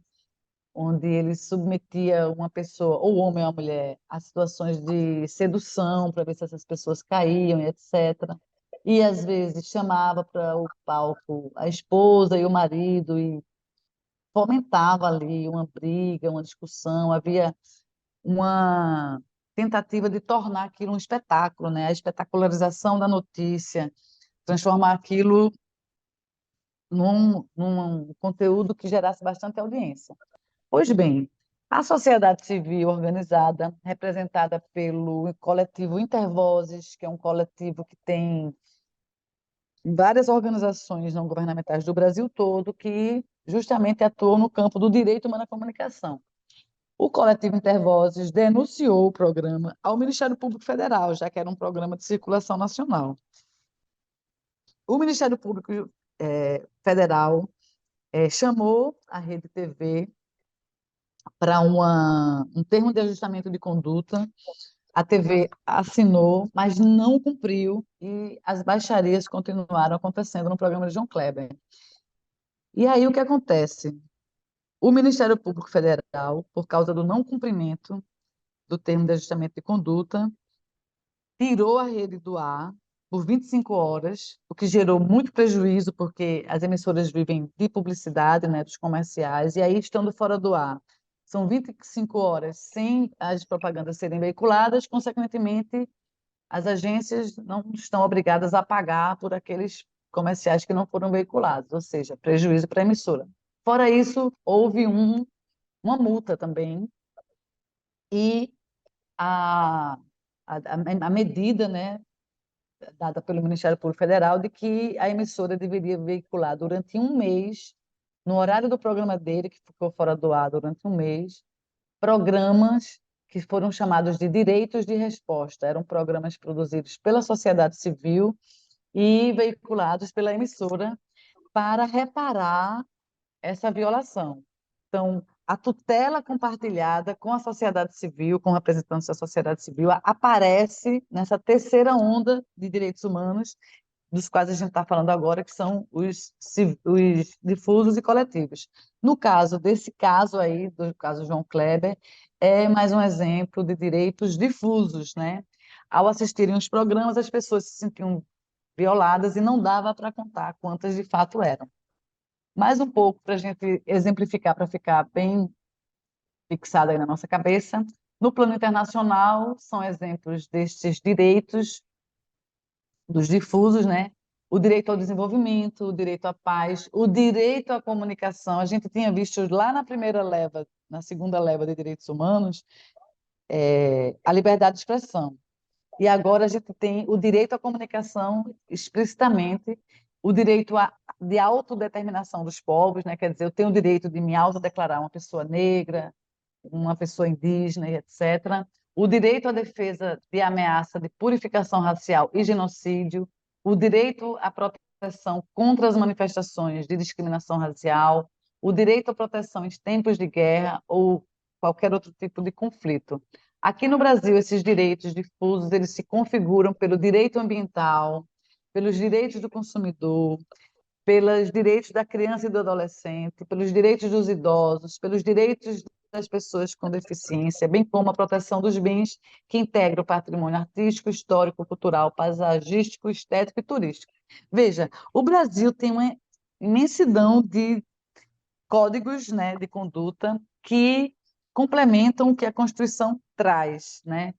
onde ele submetia uma pessoa, ou homem ou mulher, a situações de sedução, para ver se essas pessoas caíam, e etc. E, às vezes, chamava para o palco a esposa e o marido e fomentava ali uma briga, uma discussão, havia uma tentativa de tornar aquilo um espetáculo, né? A espetacularização da notícia, transformar aquilo num conteúdo que gerasse bastante audiência. Pois bem, a sociedade civil organizada, representada pelo coletivo Intervozes, que é um coletivo que tem várias organizações não governamentais do Brasil todo que justamente atuam no campo do direito humano à comunicação. O coletivo Intervozes denunciou o programa ao Ministério Público Federal, já que era um programa de circulação nacional. O Ministério Público Federal chamou a Rede TV para um termo de ajustamento de conduta. A TV assinou, mas não cumpriu, e as baixarias continuaram acontecendo no programa de João Kleber. E aí o que acontece? O Ministério Público Federal, por causa do não cumprimento do termo de ajustamento de conduta, tirou a rede do ar por 25 horas, o que gerou muito prejuízo, porque as emissoras vivem de publicidade, né, dos comerciais, e aí, estando fora do ar, são 25 horas sem as propagandas serem veiculadas, consequentemente, as agências não estão obrigadas a pagar por aqueles comerciais que não foram veiculados, ou seja, prejuízo para a emissora. Fora isso, houve uma multa também, e a medida, né, dada pelo Ministério Público Federal, de que a emissora deveria veicular durante um mês, no horário do programa dele, que ficou fora do ar durante um mês, programas que foram chamados de direitos de resposta. Eram programas produzidos pela sociedade civil e veiculados pela emissora para reparar essa violação. Então, a tutela compartilhada com a sociedade civil, com representantes da sociedade civil, aparece nessa terceira onda de direitos humanos, dos quais a gente está falando agora, que são os difusos e coletivos. No caso desse caso aí, do caso João Kleber, é mais um exemplo de direitos difusos, né? Ao assistirem os programas, as pessoas se sentiam violadas e não dava para contar quantas de fato eram. Mais um pouco para a gente exemplificar, para ficar bem fixado aí na nossa cabeça. No plano internacional, são exemplos destes direitos, dos difusos, né? O direito ao desenvolvimento, o direito à paz, o direito à comunicação. A gente tinha visto lá na primeira leva, na segunda leva de direitos humanos, a liberdade de expressão. E agora a gente tem o direito à comunicação explicitamente, o direito de autodeterminação dos povos, né? Quer dizer, eu tenho o direito de me autodeclarar uma pessoa negra, uma pessoa indígena, etc. O direito à defesa de ameaça de purificação racial e genocídio, o direito à proteção contra as manifestações de discriminação racial, o direito à proteção em tempos de guerra ou qualquer outro tipo de conflito. Aqui no Brasil, esses direitos difusos, eles se configuram pelo direito ambiental, pelos direitos do consumidor, pelos direitos da criança e do adolescente, pelos direitos dos idosos, pelos direitos das pessoas com deficiência, bem como a proteção dos bens que integram o patrimônio artístico, histórico, cultural, paisagístico, estético e turístico. Veja, o Brasil tem uma imensidão de códigos, né, de conduta que complementam o que a Constituição traz, né?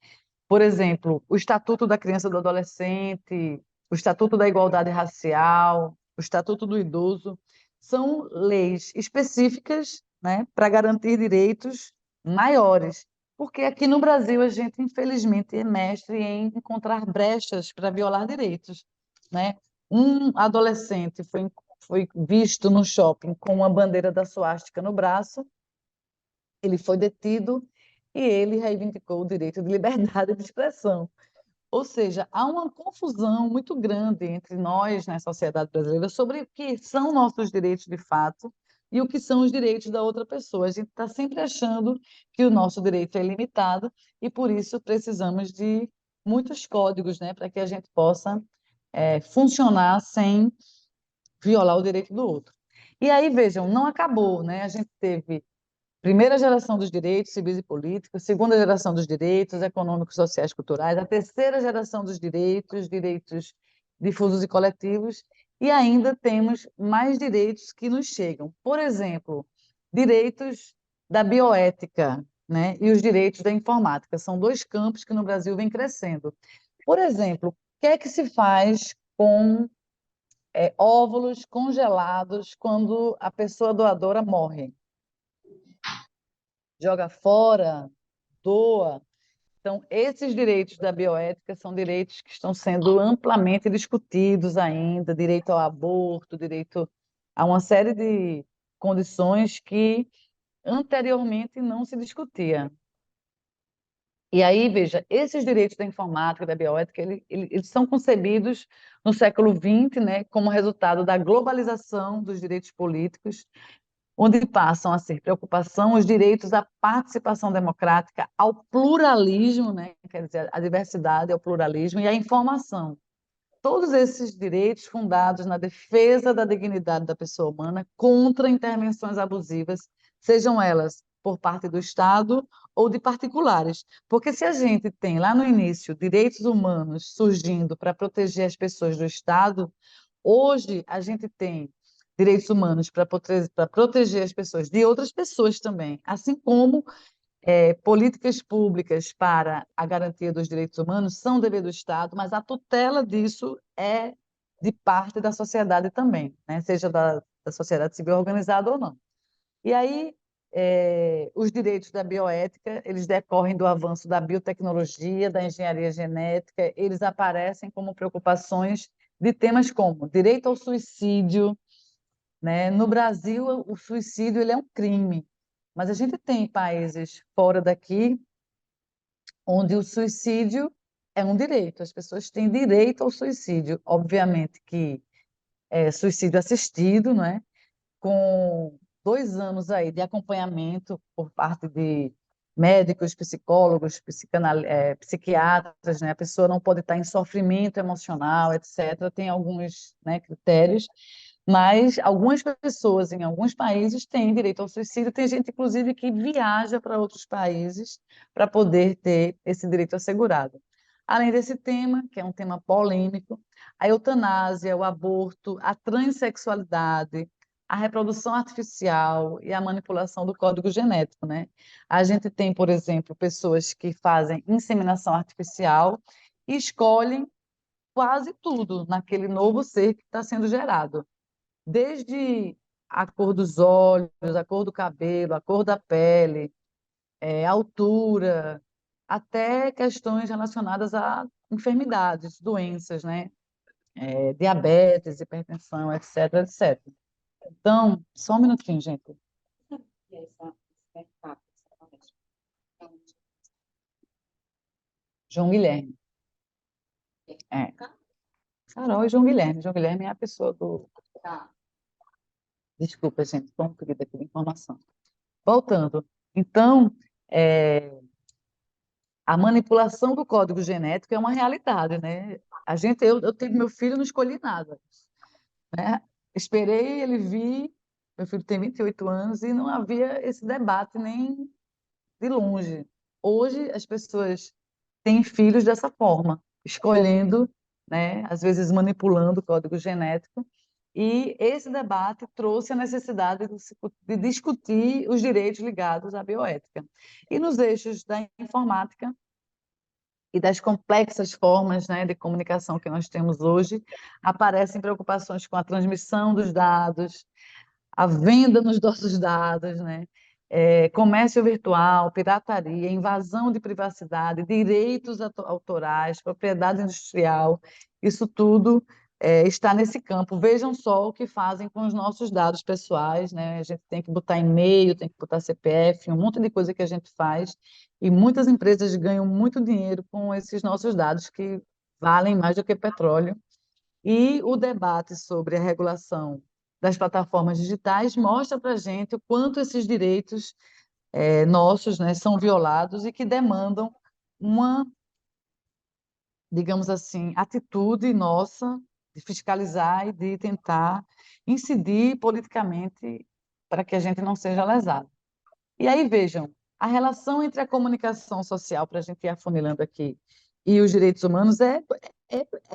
Por exemplo, o Estatuto da Criança e do Adolescente, o Estatuto da Igualdade Racial, o Estatuto do Idoso, são leis específicas, né, para garantir direitos maiores, porque aqui no Brasil a gente, infelizmente, é mestre em encontrar brechas para violar direitos, né? Um adolescente foi visto no shopping com uma bandeira da suástica no braço, ele foi detido e ele reivindicou o direito de liberdade de expressão. Ou seja, há uma confusão muito grande entre nós, na sociedade brasileira, sobre o que são nossos direitos de fato e o que são os direitos da outra pessoa. A gente está sempre achando que o nosso direito é limitado e, por isso, precisamos de muitos códigos, né, para que a gente possa funcionar sem violar o direito do outro. E aí, vejam, não acabou, né? A gente teve primeira geração dos direitos civis e políticos, segunda geração dos direitos econômicos, sociais e culturais, a terceira geração dos direitos difusos e coletivos, e ainda temos mais direitos que nos chegam. Por exemplo, direitos da bioética, né, e os direitos da informática. São dois campos que no Brasil vem crescendo. Por exemplo, o que é que se faz com óvulos congelados quando a pessoa doadora morre? Joga fora, doa. Então, esses direitos da bioética são direitos que estão sendo amplamente discutidos ainda, direito ao aborto, direito a uma série de condições que anteriormente não se discutia. E aí, veja, esses direitos da informática, da bioética, eles são concebidos no século XX, né, como resultado da globalização dos direitos políticos, onde passam a ser preocupação os direitos à participação democrática, ao pluralismo, né? Quer dizer, a diversidade, ao pluralismo e à informação. Todos esses direitos fundados na defesa da dignidade da pessoa humana contra intervenções abusivas, sejam elas por parte do Estado ou de particulares. Porque se a gente tem lá no início direitos humanos surgindo para proteger as pessoas do Estado, hoje a gente tem direitos humanos para proteger as pessoas de outras pessoas também, assim como políticas públicas para a garantia dos direitos humanos são dever do Estado, mas a tutela disso é de parte da sociedade também, né? Seja da sociedade civil organizada ou não. E aí, os direitos da bioética, eles decorrem do avanço da biotecnologia, da engenharia genética, eles aparecem como preocupações de temas como direito ao suicídio, né? No Brasil, o suicídio ele é um crime, mas a gente tem países fora daqui onde o suicídio é um direito, as pessoas têm direito ao suicídio. Obviamente que é suicídio assistido, não é? Com 2 anos aí de acompanhamento por parte de médicos, psicólogos, psiquiatras, né? A pessoa não pode estar em sofrimento emocional, etc. Tem alguns, né, critérios, mas algumas pessoas em alguns países têm direito ao suicídio. Tem gente, inclusive, que viaja para outros países para poder ter esse direito assegurado. Além desse tema, que é um tema polêmico, a eutanásia, o aborto, a transexualidade, a reprodução artificial e a manipulação do código genético, né? A gente tem, por exemplo, pessoas que fazem inseminação artificial e escolhem quase tudo naquele novo ser que está sendo gerado, desde a cor dos olhos, a cor do cabelo, a cor da pele, altura, até questões relacionadas a enfermidades, doenças, né? Diabetes, hipertensão, etc, etc. Então, só um minutinho, gente. João Guilherme. Carol e João Guilherme. João Guilherme é a pessoa do... Desculpa, gente, estou um pedido aqui de informação. Voltando. Então, A manipulação do código genético é uma realidade, né? Eu tive meu filho, não escolhi nada, né? Esperei ele vir, meu filho tem 28 anos e não havia esse debate nem de longe. Hoje as pessoas têm filhos dessa forma, escolhendo, né, às vezes manipulando o código genético, e esse debate trouxe a necessidade de discutir os direitos ligados à bioética. E nos eixos da informática e das complexas formas, né, de comunicação que nós temos hoje, aparecem preocupações com a transmissão dos dados, a venda nos nossos dados, né? Comércio virtual, pirataria, invasão de privacidade, direitos autorais, propriedade industrial, isso tudo está nesse campo. Vejam só o que fazem com os nossos dados pessoais, né? A gente tem que botar e-mail, tem que botar CPF, um monte de coisa que a gente faz, e muitas empresas ganham muito dinheiro com esses nossos dados que valem mais do que petróleo. E o debate sobre a regulação das plataformas digitais mostra para a gente o quanto esses direitos nossos, né, são violados e que demandam uma, digamos assim, atitude nossa de fiscalizar e de tentar incidir politicamente para que a gente não seja lesado. E aí, vejam, a relação entre a comunicação social, para a gente ir afunilando aqui, e os direitos humanos é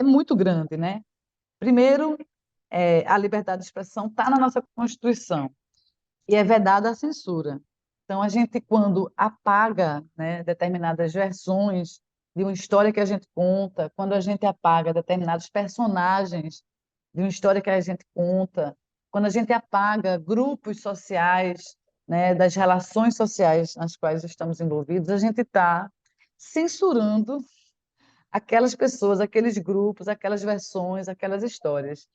muito grande, né? Primeiro, a liberdade de expressão está na nossa Constituição e é vedada a censura. Então, a gente, quando apaga, né, determinadas versões de uma história que a gente conta, quando a gente apaga determinados personagens de uma história que a gente conta, quando a gente apaga grupos sociais, né, das relações sociais nas quais estamos envolvidos, a gente está censurando aquelas pessoas, aqueles grupos, aquelas versões, aquelas histórias.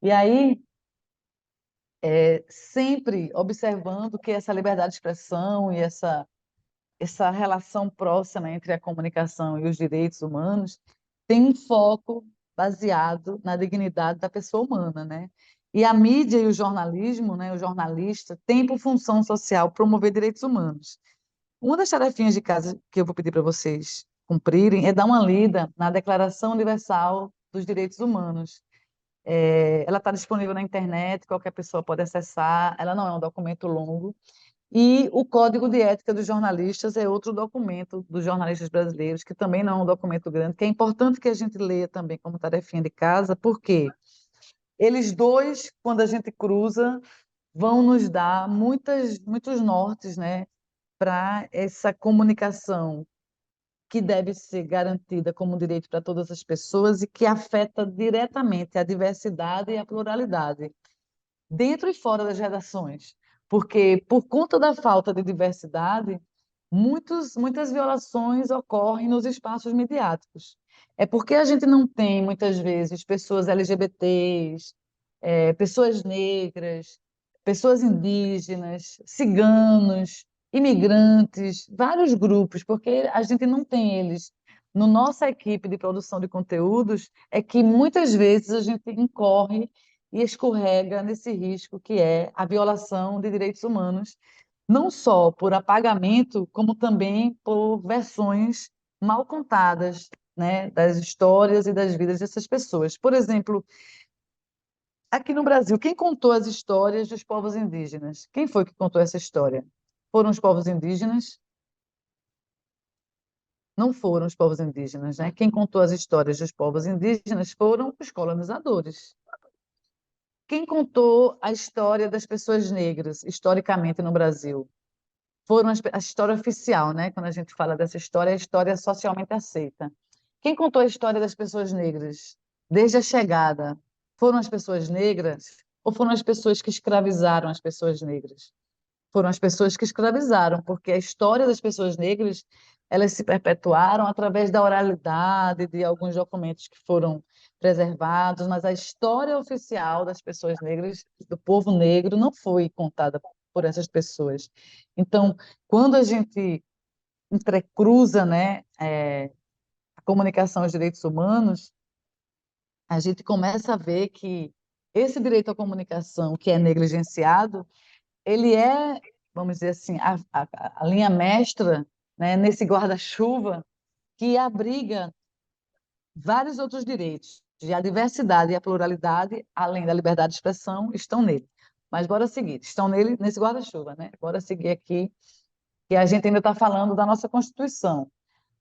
E aí, sempre observando que essa liberdade de expressão e essa relação próxima entre a comunicação e os direitos humanos tem um foco baseado na dignidade da pessoa humana, né? E a mídia e o jornalismo, né, o jornalista, tem por função social promover direitos humanos. Uma das tarefinhas de casa que eu vou pedir para vocês cumprirem é dar uma lida na Declaração Universal dos Direitos Humanos. Ela está disponível na internet, qualquer pessoa pode acessar, ela não é um documento longo. E o Código de Ética dos Jornalistas é outro documento dos jornalistas brasileiros, que também não é um documento grande, que é importante que a gente leia também como tarefinha de casa, porque eles dois, quando a gente cruza, vão nos dar muitos nortes, né, para essa comunicação que deve ser garantida como direito para todas as pessoas e que afeta diretamente a diversidade e a pluralidade, dentro e fora das redações. Porque, por conta da falta de diversidade, muitas violações ocorrem nos espaços midiáticos. É porque a gente não tem, muitas vezes, pessoas LGBTs, pessoas negras, pessoas indígenas, ciganos, imigrantes, vários grupos, porque a gente não tem eles. No nossa equipe de produção de conteúdos, é que muitas vezes a gente incorre e escorrega nesse risco que é a violação de direitos humanos, não só por apagamento, como também por versões mal contadas, né, das histórias e das vidas dessas pessoas. Por exemplo, aqui no Brasil, quem contou as histórias dos povos indígenas? Quem foi que contou essa história? Foram os povos indígenas? Não foram os povos indígenas, né? Quem contou as histórias dos povos indígenas foram os colonizadores. Quem contou a história das pessoas negras, historicamente, no Brasil? Foram a história oficial, né? Quando a gente fala dessa história, é a história socialmente aceita. Quem contou a história das pessoas negras desde a chegada? Foram as pessoas negras ou foram as pessoas que escravizaram as pessoas negras? Foram as pessoas que escravizaram, porque a história das pessoas negras, elas se perpetuaram através da oralidade, de alguns documentos que foram preservados, mas a história oficial das pessoas negras, do povo negro, não foi contada por essas pessoas. Então, quando a gente entrecruza, né, a comunicação aos direitos humanos, a gente começa a ver que esse direito à comunicação que é negligenciado, ele é vamos dizer assim, a linha mestra, né, nesse guarda-chuva que abriga vários outros direitos. E a diversidade e a pluralidade, além da liberdade de expressão, estão nele. Mas bora seguir, estão nele nesse guarda-chuva, né? Bora seguir aqui, que a gente ainda está falando da nossa Constituição.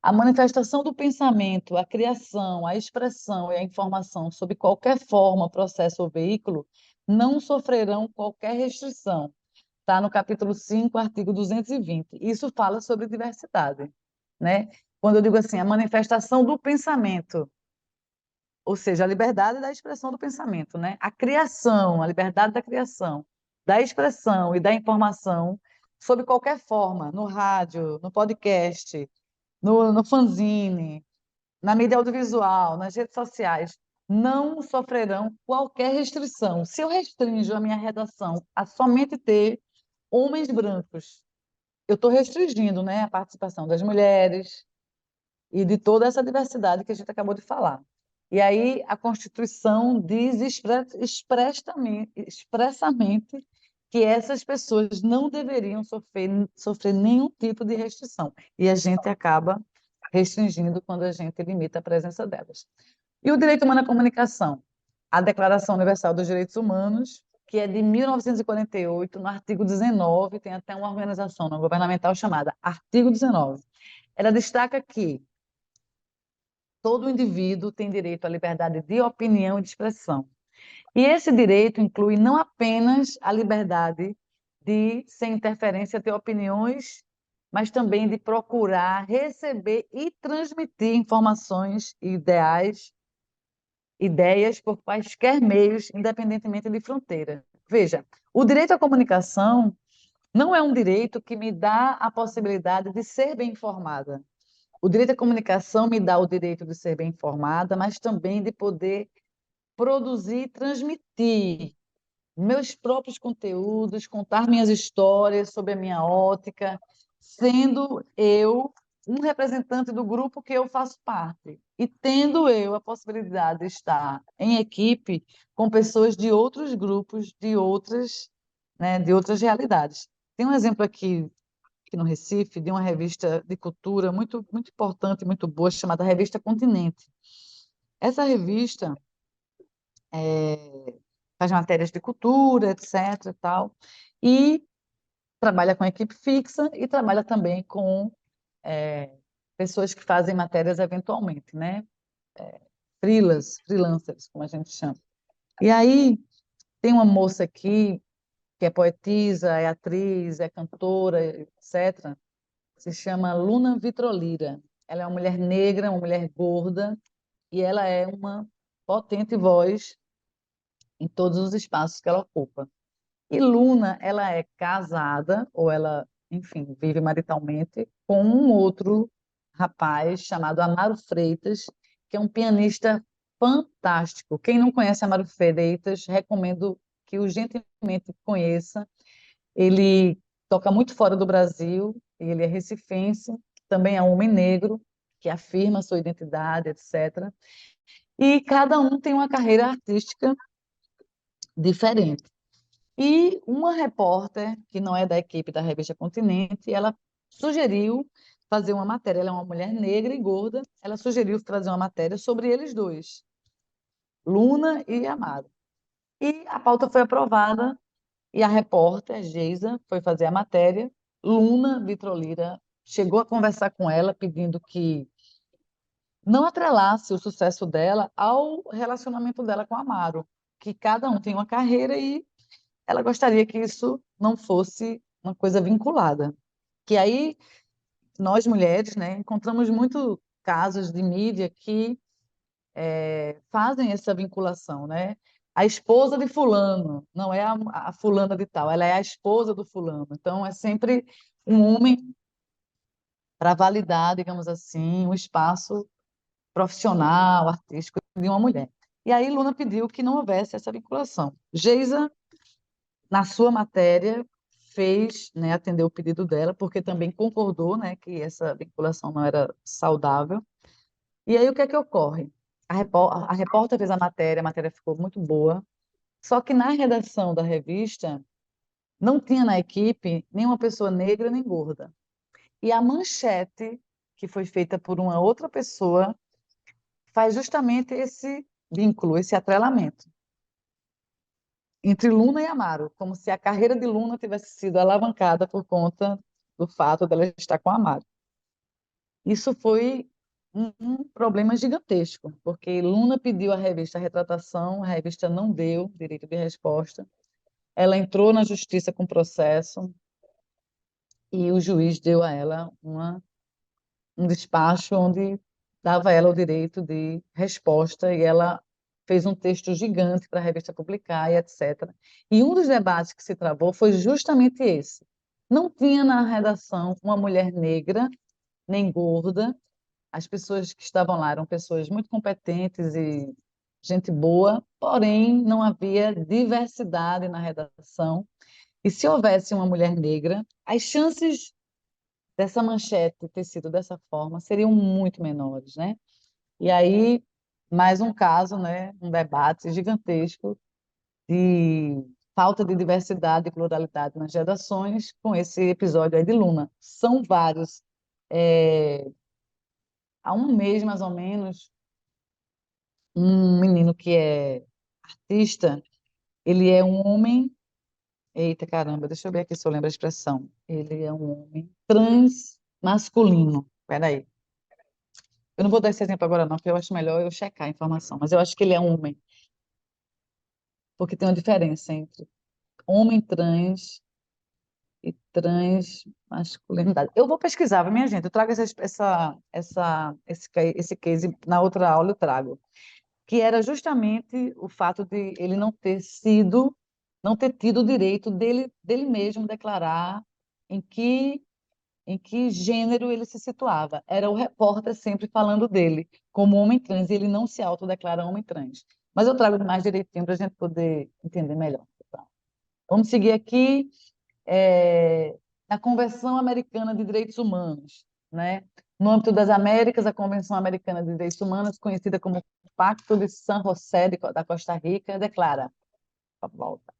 A manifestação do pensamento, a criação, a expressão e a informação sob qualquer forma, processo ou veículo não sofrerão qualquer restrição. Está no capítulo 5, artigo 220. Isso fala sobre diversidade, né? Quando eu digo assim, a manifestação do pensamento, ou seja, a liberdade da expressão do pensamento, né? A criação, a liberdade da criação, da expressão e da informação, sob qualquer forma, no rádio, no podcast, no fanzine, na mídia audiovisual, nas redes sociais, não sofrerão qualquer restrição. Se eu restringo a minha redação a somente ter homens brancos, eu estou restringindo, né, a participação das mulheres e de toda essa diversidade que a gente acabou de falar. E aí a Constituição diz expressamente que essas pessoas não deveriam sofrer nenhum tipo de restrição. E a gente acaba restringindo quando a gente limita a presença delas. E o direito humano à comunicação? A Declaração Universal dos Direitos Humanos, que é de 1948, no artigo 19, tem até uma organização não governamental chamada Artigo 19. Ela destaca que todo indivíduo tem direito à liberdade de opinião e de expressão. E esse direito inclui não apenas a liberdade de, sem interferência, ter opiniões, mas também de procurar, receber e transmitir informações e ideias por quaisquer meios, independentemente de fronteira. Veja, o direito à comunicação não é um direito que me dá a possibilidade de ser bem informada. O direito à comunicação me dá o direito de ser bem informada, mas também de poder produzir e transmitir meus próprios conteúdos, contar minhas histórias sobre a minha ótica, sendo eu um representante do grupo que eu faço parte e tendo eu a possibilidade de estar em equipe com pessoas de outros grupos, né, de outras realidades. Tem um exemplo aqui no Recife, de uma revista de cultura muito importante, muito boa, chamada Revista Continente. Essa revista faz matérias de cultura, etc. e tal, e trabalha com equipe fixa e trabalha também com pessoas que fazem matérias eventualmente, né? Freelancers, como a gente chama. E aí tem uma moça aqui que é poetisa, é atriz, é cantora, etc. Se chama Luna Vitrolira. Ela é uma mulher negra, uma mulher gorda, e ela é uma potente voz em todos os espaços que ela ocupa. E Luna, ela é casada, ou ela, enfim, vive maritalmente, com um outro rapaz chamado Amaro Freitas, que é um pianista fantástico. Quem não conhece Amaro Freitas, recomendo que urgentemente conheça. Ele toca muito fora do Brasil, ele é recifense, também é um homem negro, que afirma sua identidade, etc. E cada um tem uma carreira artística diferente. E uma repórter, que não é da equipe da revista Continente, ela sugeriu fazer uma matéria. Ela é uma mulher negra e gorda, ela sugeriu fazer uma matéria sobre eles dois, Luna e Amaro. E a pauta foi aprovada, e a repórter, Geisa, foi fazer a matéria. Luna Vitrolira chegou a conversar com ela, pedindo que não atrelasse o sucesso dela ao relacionamento dela com Amaro, que cada um tem uma carreira e ela gostaria que isso não fosse uma coisa vinculada. Que aí nós mulheres, né, encontramos muito casos de mídia que fazem essa vinculação, né? A esposa de fulano, não é a fulana de tal, ela é a esposa do fulano. Então é sempre um homem para validar, digamos assim, um espaço profissional, artístico de uma mulher. E aí Luna pediu que não houvesse essa vinculação. Geisa, na sua matéria, fez, né, atendeu o pedido dela, porque também concordou, né, que essa vinculação não era saudável. E aí o que é que ocorre? A repórter fez a matéria ficou muito boa, só que na redação da revista não tinha na equipe nenhuma pessoa negra nem gorda. E a manchete, que foi feita por uma outra pessoa, faz justamente esse vínculo, esse atrelamento entre Luna e Amaro, como se a carreira de Luna tivesse sido alavancada por conta do fato dela estar com Amaro. Isso foi um problema gigantesco, porque Luna pediu à revista a retratação, a revista não deu direito de resposta, ela entrou na justiça com processo e o juiz deu a ela um despacho onde dava a ela o direito de resposta e ela fez um texto gigante para a revista publicar e etc. E um dos debates que se travou foi justamente esse. Não tinha na redação uma mulher negra, nem gorda. As pessoas que estavam lá eram pessoas muito competentes e gente boa, porém não havia diversidade na redação. E se houvesse uma mulher negra, as chances dessa manchete ter sido dessa forma seriam muito menores, né? E aí, mais um caso, né? Um debate gigantesco de falta de diversidade e pluralidade nas redações com esse episódio aí de Luna. São vários. Há um mês, mais ou menos, um menino que é artista, ele é um homem. Eita, caramba, deixa eu ver aqui se eu lembro a expressão. Ele é um homem trans masculino. Peraí. Eu não vou dar esse exemplo agora, não, porque eu acho melhor eu checar a informação. Mas eu acho que ele é um homem, porque tem uma diferença entre homem trans e trans masculinidade. Eu vou pesquisar, minha gente. Eu trago esse case na outra aula, eu trago. Que era justamente o fato de ele não ter tido o direito dele mesmo declarar em que gênero ele se situava. Era o repórter sempre falando dele como homem trans, e ele não se autodeclara homem trans. Mas eu trago mais direitinho para a gente poder entender melhor. Tá? Vamos seguir aqui na Convenção Americana de Direitos Humanos, né? No âmbito das Américas, a Convenção Americana de Direitos Humanos, conhecida como Pacto de San José da Costa Rica, declara, volta,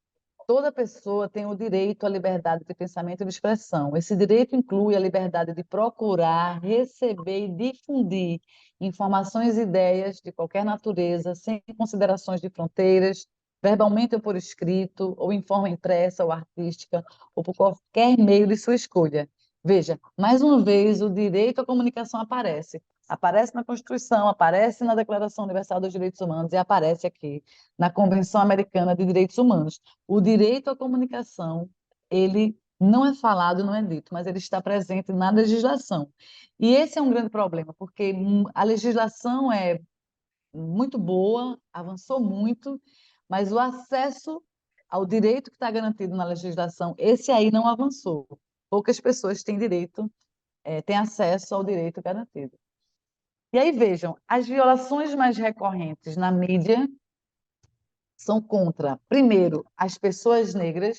toda pessoa tem o direito à liberdade de pensamento e de expressão. Esse direito inclui a liberdade de procurar, receber e difundir informações e ideias de qualquer natureza, sem considerações de fronteiras, verbalmente ou por escrito, ou em forma impressa ou artística, ou por qualquer meio de sua escolha. Veja, mais uma vez, o direito à comunicação aparece. Aparece na Constituição, aparece na Declaração Universal dos Direitos Humanos e aparece aqui na Convenção Americana de Direitos Humanos. O direito à comunicação, ele não é falado, não é dito, mas ele está presente na legislação. E esse é um grande problema, porque a legislação é muito boa, avançou muito, mas o acesso ao direito que está garantido na legislação, esse aí não avançou. Poucas pessoas têm direito, têm acesso ao direito garantido. E aí vejam, as violações mais recorrentes na mídia são contra, primeiro, as pessoas negras,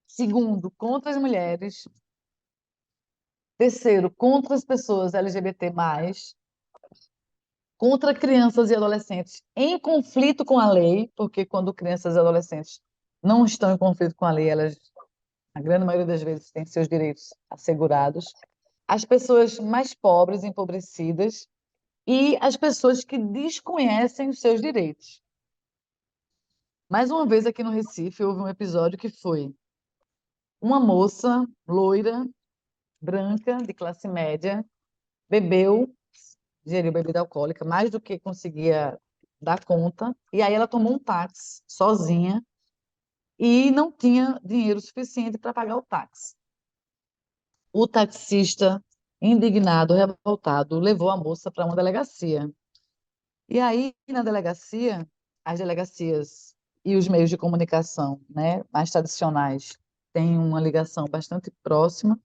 segundo, contra as mulheres, terceiro, contra as pessoas LGBT+, contra crianças e adolescentes em conflito com a lei, porque quando crianças e adolescentes não estão em conflito com a lei, elas, a grande maioria das vezes, têm seus direitos assegurados, as pessoas mais pobres, empobrecidas, e as pessoas que desconhecem os seus direitos. Mais uma vez aqui no Recife houve um episódio que foi uma moça loira, branca, de classe média, bebeu, ingeriu bebida alcoólica, mais do que conseguia dar conta, e aí ela tomou um táxi sozinha e não tinha dinheiro suficiente para pagar o táxi. O taxista, indignado, revoltado, levou a moça para uma delegacia. E aí, na delegacia, as delegacias e os meios de comunicação, né, mais tradicionais têm uma ligação bastante próxima,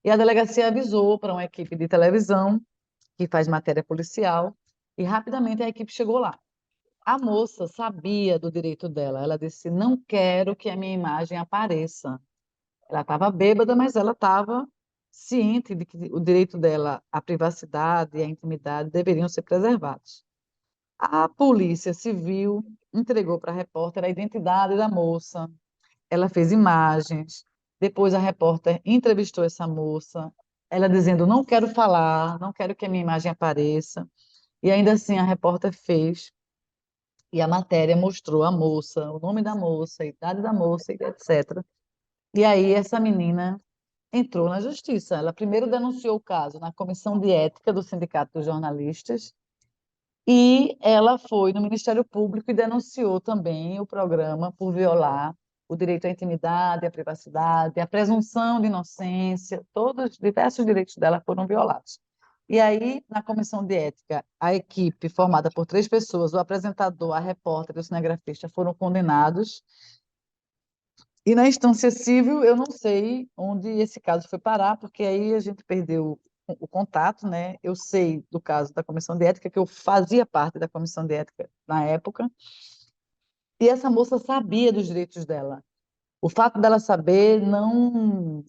e a delegacia avisou para uma equipe de televisão que faz matéria policial, e rapidamente a equipe chegou lá. A moça sabia do direito dela, ela disse: não quero que a minha imagem apareça. Ela estava bêbada, mas ela estava ciente de que o direito dela à privacidade e à intimidade deveriam ser preservados. A Polícia Civil entregou para a repórter a identidade da moça, ela fez imagens, depois a repórter entrevistou essa moça, ela dizendo, não quero falar, não quero que a minha imagem apareça, e ainda assim a repórter fez, e a matéria mostrou a moça, o nome da moça, a idade da moça, e etc. E aí essa menina entrou na justiça. Ela primeiro denunciou o caso na comissão de ética do Sindicato dos Jornalistas e ela foi no Ministério Público e denunciou também o programa por violar o direito à intimidade, à privacidade, à presunção de inocência, todos diversos direitos dela foram violados. E aí, na comissão de ética, a equipe formada por 3 pessoas, o apresentador, a repórter e o cinegrafista foram condenados. E na instância civil, eu não sei onde esse caso foi parar, porque aí a gente perdeu o contato, né? Eu sei do caso da comissão de ética, que eu fazia parte da comissão de ética na época, e essa moça sabia dos direitos dela. O fato dela saber não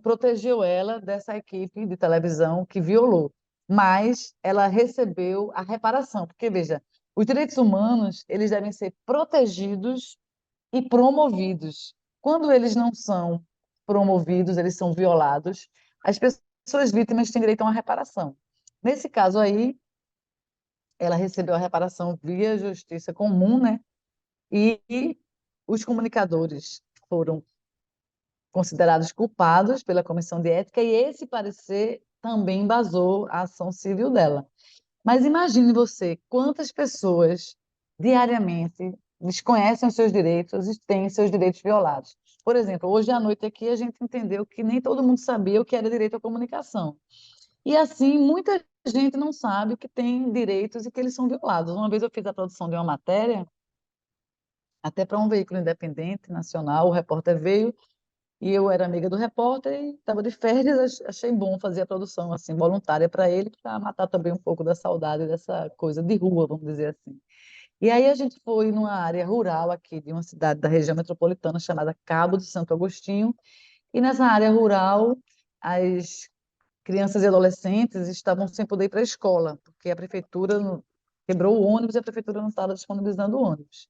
protegeu ela dessa equipe de televisão que violou, mas ela recebeu a reparação, porque veja, os direitos humanos, eles devem ser protegidos e promovidos. Quando eles não são promovidos, eles são violados, as pessoas vítimas têm direito a uma reparação. Nesse caso aí, ela recebeu a reparação via justiça comum, né? E os comunicadores foram considerados culpados pela comissão de ética e esse parecer também embasou a ação civil dela. Mas imagine você quantas pessoas diariamente desconhecem os seus direitos e têm seus direitos violados. Por exemplo, hoje à noite aqui a gente entendeu que nem todo mundo sabia o que era direito à comunicação. E assim, muita gente não sabe que tem direitos e que eles são violados. Uma vez eu fiz a produção de uma matéria, até para um veículo independente, nacional, o repórter veio e eu era amiga do repórter e estava de férias, achei bom fazer a produção assim voluntária para ele, para matar também um pouco da saudade dessa coisa de rua, vamos dizer assim. E aí a gente foi numa área rural aqui de uma cidade da região metropolitana chamada Cabo de Santo Agostinho, e nessa área rural as crianças e adolescentes estavam sem poder ir para a escola, porque a prefeitura quebrou o ônibus e a prefeitura não estava disponibilizando o ônibus.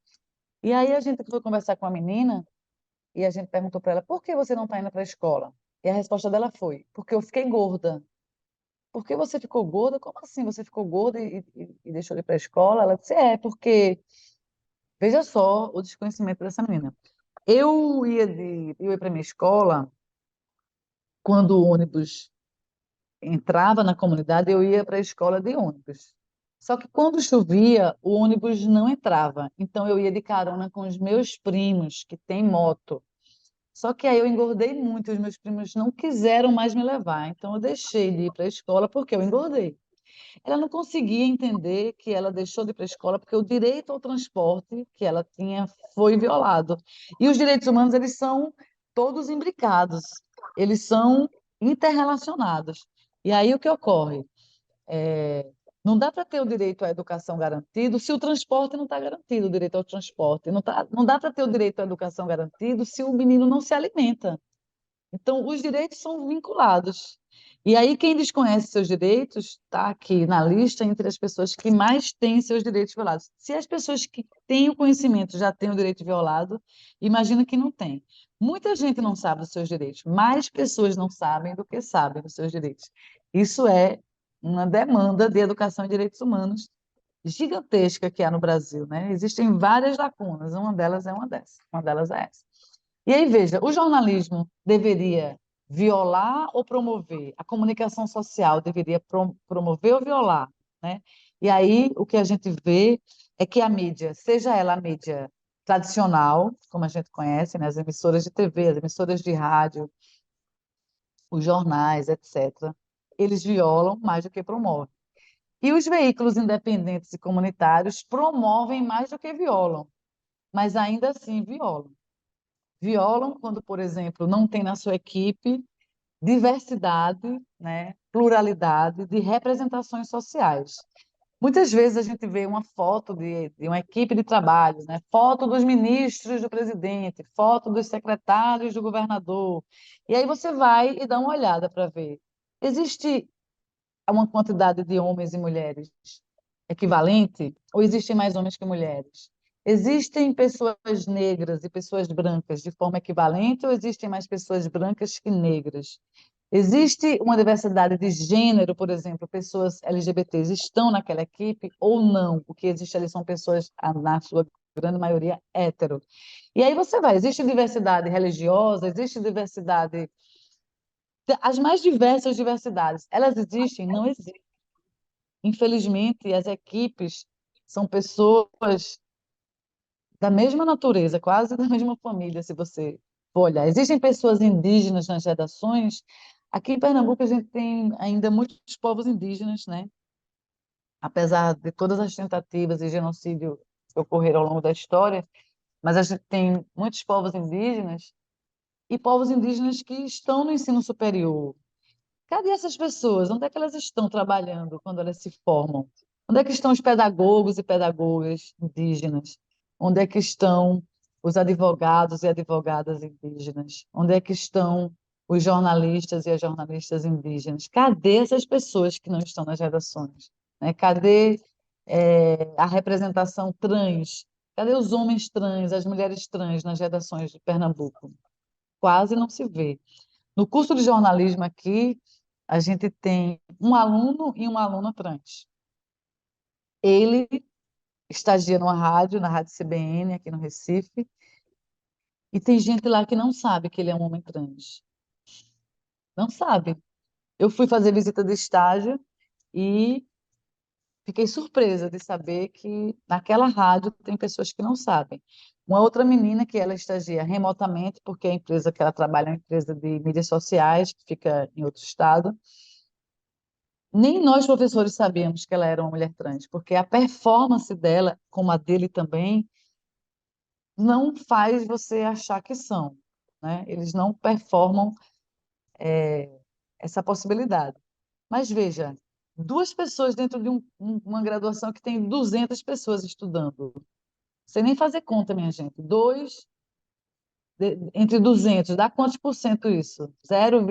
E aí a gente foi conversar com a menina e a gente perguntou para ela, por que você não está indo para a escola? E a resposta dela foi, porque eu fiquei gorda. Por que você ficou gorda? Como assim você ficou gorda e deixou de ir para a escola? Ela disse, porque, veja só o desconhecimento dessa menina. Eu ia para a minha escola, quando o ônibus entrava na comunidade, eu ia para a escola de ônibus. Só que quando chovia, o ônibus não entrava. Então eu ia de carona com os meus primos, que têm moto. Só que aí eu engordei muito, os meus primos não quiseram mais me levar, então eu deixei de ir para a escola porque eu engordei. Ela não conseguia entender que ela deixou de ir para a escola porque o direito ao transporte que ela tinha foi violado. E os direitos humanos, eles são todos imbricados, eles são interrelacionados. E aí o que ocorre? É, não dá para ter o direito à educação garantido se o transporte não está garantido, o direito ao transporte. Não dá para ter o direito à educação garantido se o menino não se alimenta. Então, os direitos são vinculados. E aí, quem desconhece seus direitos está aqui na lista entre as pessoas que mais têm seus direitos violados. Se as pessoas que têm o conhecimento já têm o direito violado, imagina que não tem. Muita gente não sabe dos seus direitos, mais pessoas não sabem do que sabem dos seus direitos. Isso é uma demanda de educação e direitos humanos gigantesca que há no Brasil, né? Existem várias lacunas, uma delas é uma delas é essa. E aí, veja, o jornalismo deveria violar ou promover? A comunicação social deveria promover ou violar, né? E aí, o que a gente vê é que a mídia, seja ela a mídia tradicional, como a gente conhece, né? As emissoras de TV, as emissoras de rádio, os jornais, etc., eles violam mais do que promovem. E os veículos independentes e comunitários promovem mais do que violam, mas ainda assim violam. Violam quando, por exemplo, não tem na sua equipe diversidade, né, pluralidade de representações sociais. Muitas vezes a gente vê uma foto de uma equipe de trabalho, né, foto dos ministros do presidente, foto dos secretários do governador, e aí você vai e dá uma olhada para ver. Existe uma quantidade de homens e mulheres equivalente? Ou existem mais homens que mulheres? Existem pessoas negras e pessoas brancas de forma equivalente ou existem mais pessoas brancas que negras? Existe uma diversidade de gênero, por exemplo, pessoas LGBTs estão naquela equipe ou não? O que existe ali são pessoas, na sua grande maioria, hétero. E aí você vai, existe diversidade religiosa, existe diversidade, as mais diversas diversidades, elas existem? Não existem. Infelizmente, as equipes são pessoas da mesma natureza, quase da mesma família, se você for olhar. Existem pessoas indígenas nas redações. Aqui em Pernambuco, a gente tem ainda muitos povos indígenas, né? Apesar de todas as tentativas de genocídio que ocorreram ao longo da história, mas a gente tem muitos povos indígenas e povos indígenas que estão no ensino superior. Cadê essas pessoas? Onde é que elas estão trabalhando quando elas se formam? Onde é que estão os pedagogos e pedagogas indígenas? Onde é que estão os advogados e advogadas indígenas? Onde é que estão os jornalistas e as jornalistas indígenas? Cadê essas pessoas que não estão nas redações? Né? Cadê, a representação trans? Cadê os homens trans, as mulheres trans nas redações de Pernambuco? Quase não se vê. No curso de jornalismo aqui, a gente tem um aluno e uma aluna trans. Ele estagia numa rádio, na Rádio CBN, aqui no Recife, e tem gente lá que não sabe que ele é um homem trans. Não sabe. Eu fui fazer visita de estágio e fiquei surpresa de saber que naquela rádio tem pessoas que não sabem. Uma outra menina que ela estagia remotamente, porque a empresa que ela trabalha é uma empresa de mídias sociais, que fica em outro estado. Nem nós, professores, sabíamos que ela era uma mulher trans, porque a performance dela, como a dele também, não faz você achar que são, né? Eles não performam essa possibilidade. Mas veja, duas pessoas dentro de uma graduação que tem 200 pessoas estudando. Sem nem fazer conta, minha gente. Dois entre 200, dá quantos por cento isso? 0,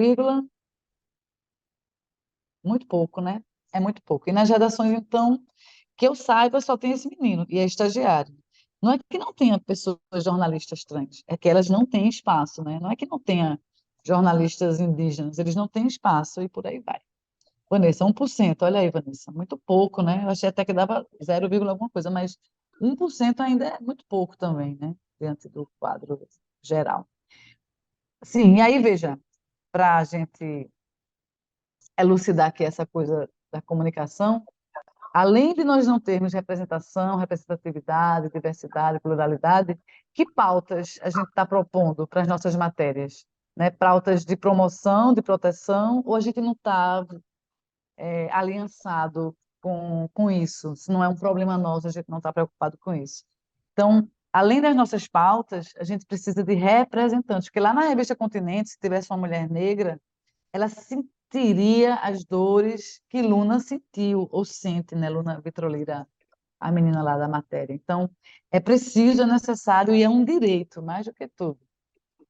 muito pouco, né? É muito pouco. E nas redações, então, que eu saiba, só tem esse menino, e é estagiário. Não é que não tenha pessoas jornalistas trans, é que elas não têm espaço, né? Não é que não tenha jornalistas indígenas, eles não têm espaço e por aí vai. Vanessa, 1%, olha aí, Vanessa, muito pouco, né? Eu achei até que dava 0, alguma coisa, mas 1% ainda é muito pouco também, né? Diante do quadro geral. Sim, e aí, veja, para a gente elucidar aqui essa coisa da comunicação, além de nós não termos representação, representatividade, diversidade, pluralidade, que pautas a gente está propondo para as nossas matérias? Né? Pautas de promoção, de proteção, ou a gente não está aliançado com isso? Se não é um problema nosso, a gente não está preocupado com isso. Então, além das nossas pautas, a gente precisa de representantes, porque lá na revista Continente, se tivesse uma mulher negra, ela sentiria as dores que Luna sentiu, ou sente, né, Luna Vitrolira, a menina lá da matéria. Então, é preciso, é necessário e é um direito, mais do que tudo.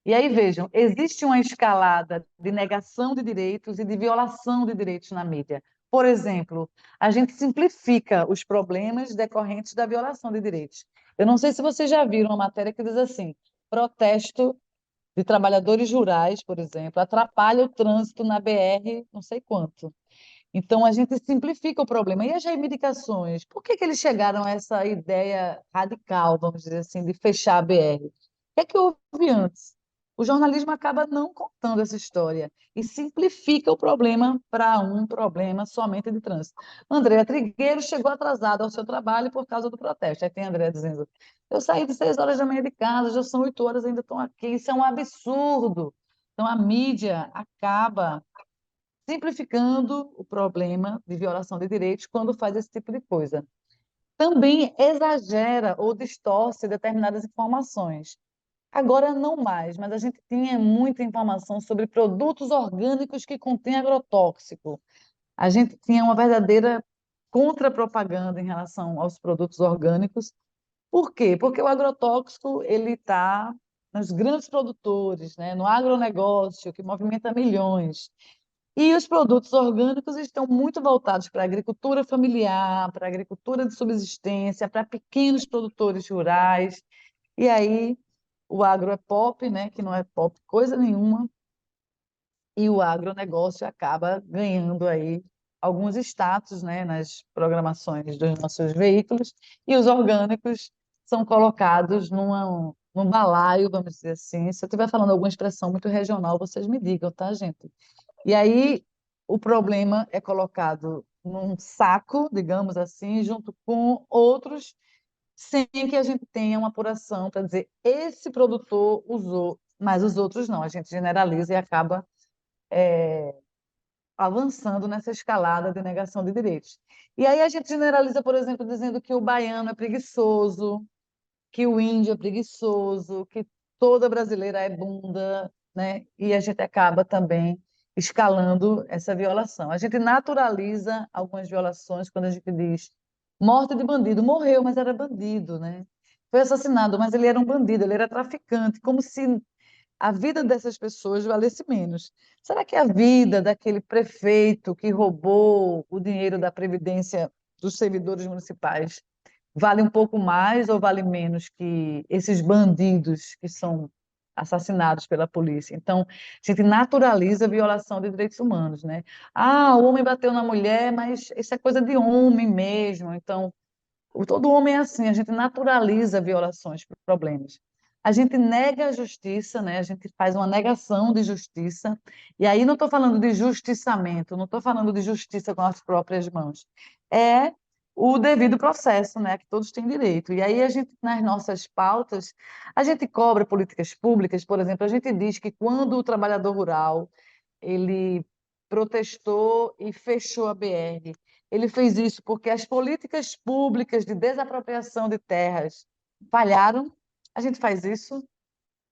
E aí, vejam, existe uma escalada de negação de direitos e de violação de direitos na mídia. Por exemplo, a gente simplifica os problemas decorrentes da violação de direitos. Eu não sei se vocês já viram uma matéria que diz assim: protesto de trabalhadores rurais, por exemplo, atrapalha o trânsito na BR, não sei quanto. Então, a gente simplifica o problema. E as reivindicações? Por que eles chegaram a essa ideia radical, vamos dizer assim, de fechar a BR? O que é que houve antes? O jornalismo acaba não contando essa história e simplifica o problema para um problema somente de trânsito. Andréa Trigueiro chegou atrasada ao seu trabalho por causa do protesto. Aí tem Andréa dizendo: eu saí de 6 horas da manhã de casa, já são 8 horas, ainda estão aqui. Isso é um absurdo. Então, a mídia acaba simplificando o problema de violação de direitos quando faz esse tipo de coisa. Também exagera ou distorce determinadas informações. Agora não mais, mas a gente tinha muita informação sobre produtos orgânicos que contêm agrotóxico. A gente tinha uma verdadeira contra-propaganda em relação aos produtos orgânicos. Por quê? Porque o agrotóxico ele está nos grandes produtores, né? No agronegócio, que movimenta milhões. E os produtos orgânicos estão muito voltados para a agricultura familiar, para a agricultura de subsistência, para pequenos produtores rurais. E aí o agro é pop, né, que não é pop coisa nenhuma, e o agronegócio acaba ganhando aí alguns status, né, nas programações dos nossos veículos, e os orgânicos são colocados num balaio, vamos dizer assim. Se eu estiver falando alguma expressão muito regional, vocês me digam, tá, gente? E aí o problema é colocado num saco, digamos assim, junto com outros, sem que a gente tenha uma apuração para dizer esse produtor usou, mas os outros não. A gente generaliza e acaba avançando nessa escalada de negação de direitos. E aí a gente generaliza, por exemplo, dizendo que o baiano é preguiçoso, que o índio é preguiçoso, que toda brasileira é bunda, né? E a gente acaba também escalando essa violação. A gente naturaliza algumas violações quando a gente diz morte de bandido, morreu, mas era bandido, né? Foi assassinado, mas ele era um bandido, ele era traficante, como se a vida dessas pessoas valesse menos. Será que a vida daquele prefeito que roubou o dinheiro da Previdência dos servidores municipais vale um pouco mais ou vale menos que esses bandidos que são assassinados pela polícia? Então, a gente naturaliza a violação de direitos humanos, né? Ah, o homem bateu na mulher, mas isso é coisa de homem mesmo. Então, todo homem é assim, a gente naturaliza violações, problemas. A gente nega a justiça, né? A gente faz uma negação de justiça, e aí não estou falando de justiçamento, não estou falando de justiça com as próprias mãos. É o devido processo, né? Que todos têm direito. E aí a gente, nas nossas pautas, a gente cobra políticas públicas, por exemplo, a gente diz que quando o trabalhador rural ele protestou e fechou a BR. Ele fez isso porque as políticas públicas de desapropriação de terras falharam. A gente faz isso.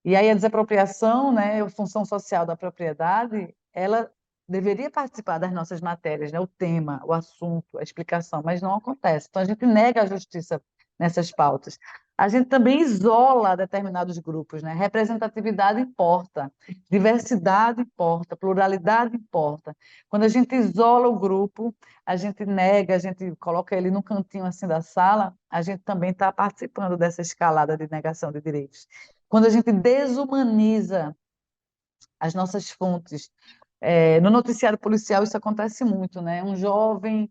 E aí a desapropriação, né, a função social da propriedade, ela deveria participar das nossas matérias, né, o tema, o assunto, a explicação, mas não acontece. Então a gente nega a justiça nessas pautas. A gente também isola determinados grupos, né? Representatividade importa, diversidade importa, pluralidade importa. Quando a gente isola o grupo, a gente nega, a gente coloca ele num cantinho assim da sala, a gente também está participando dessa escalada de negação de direitos. Quando a gente desumaniza as nossas fontes, no noticiário policial isso acontece muito, né? Um jovem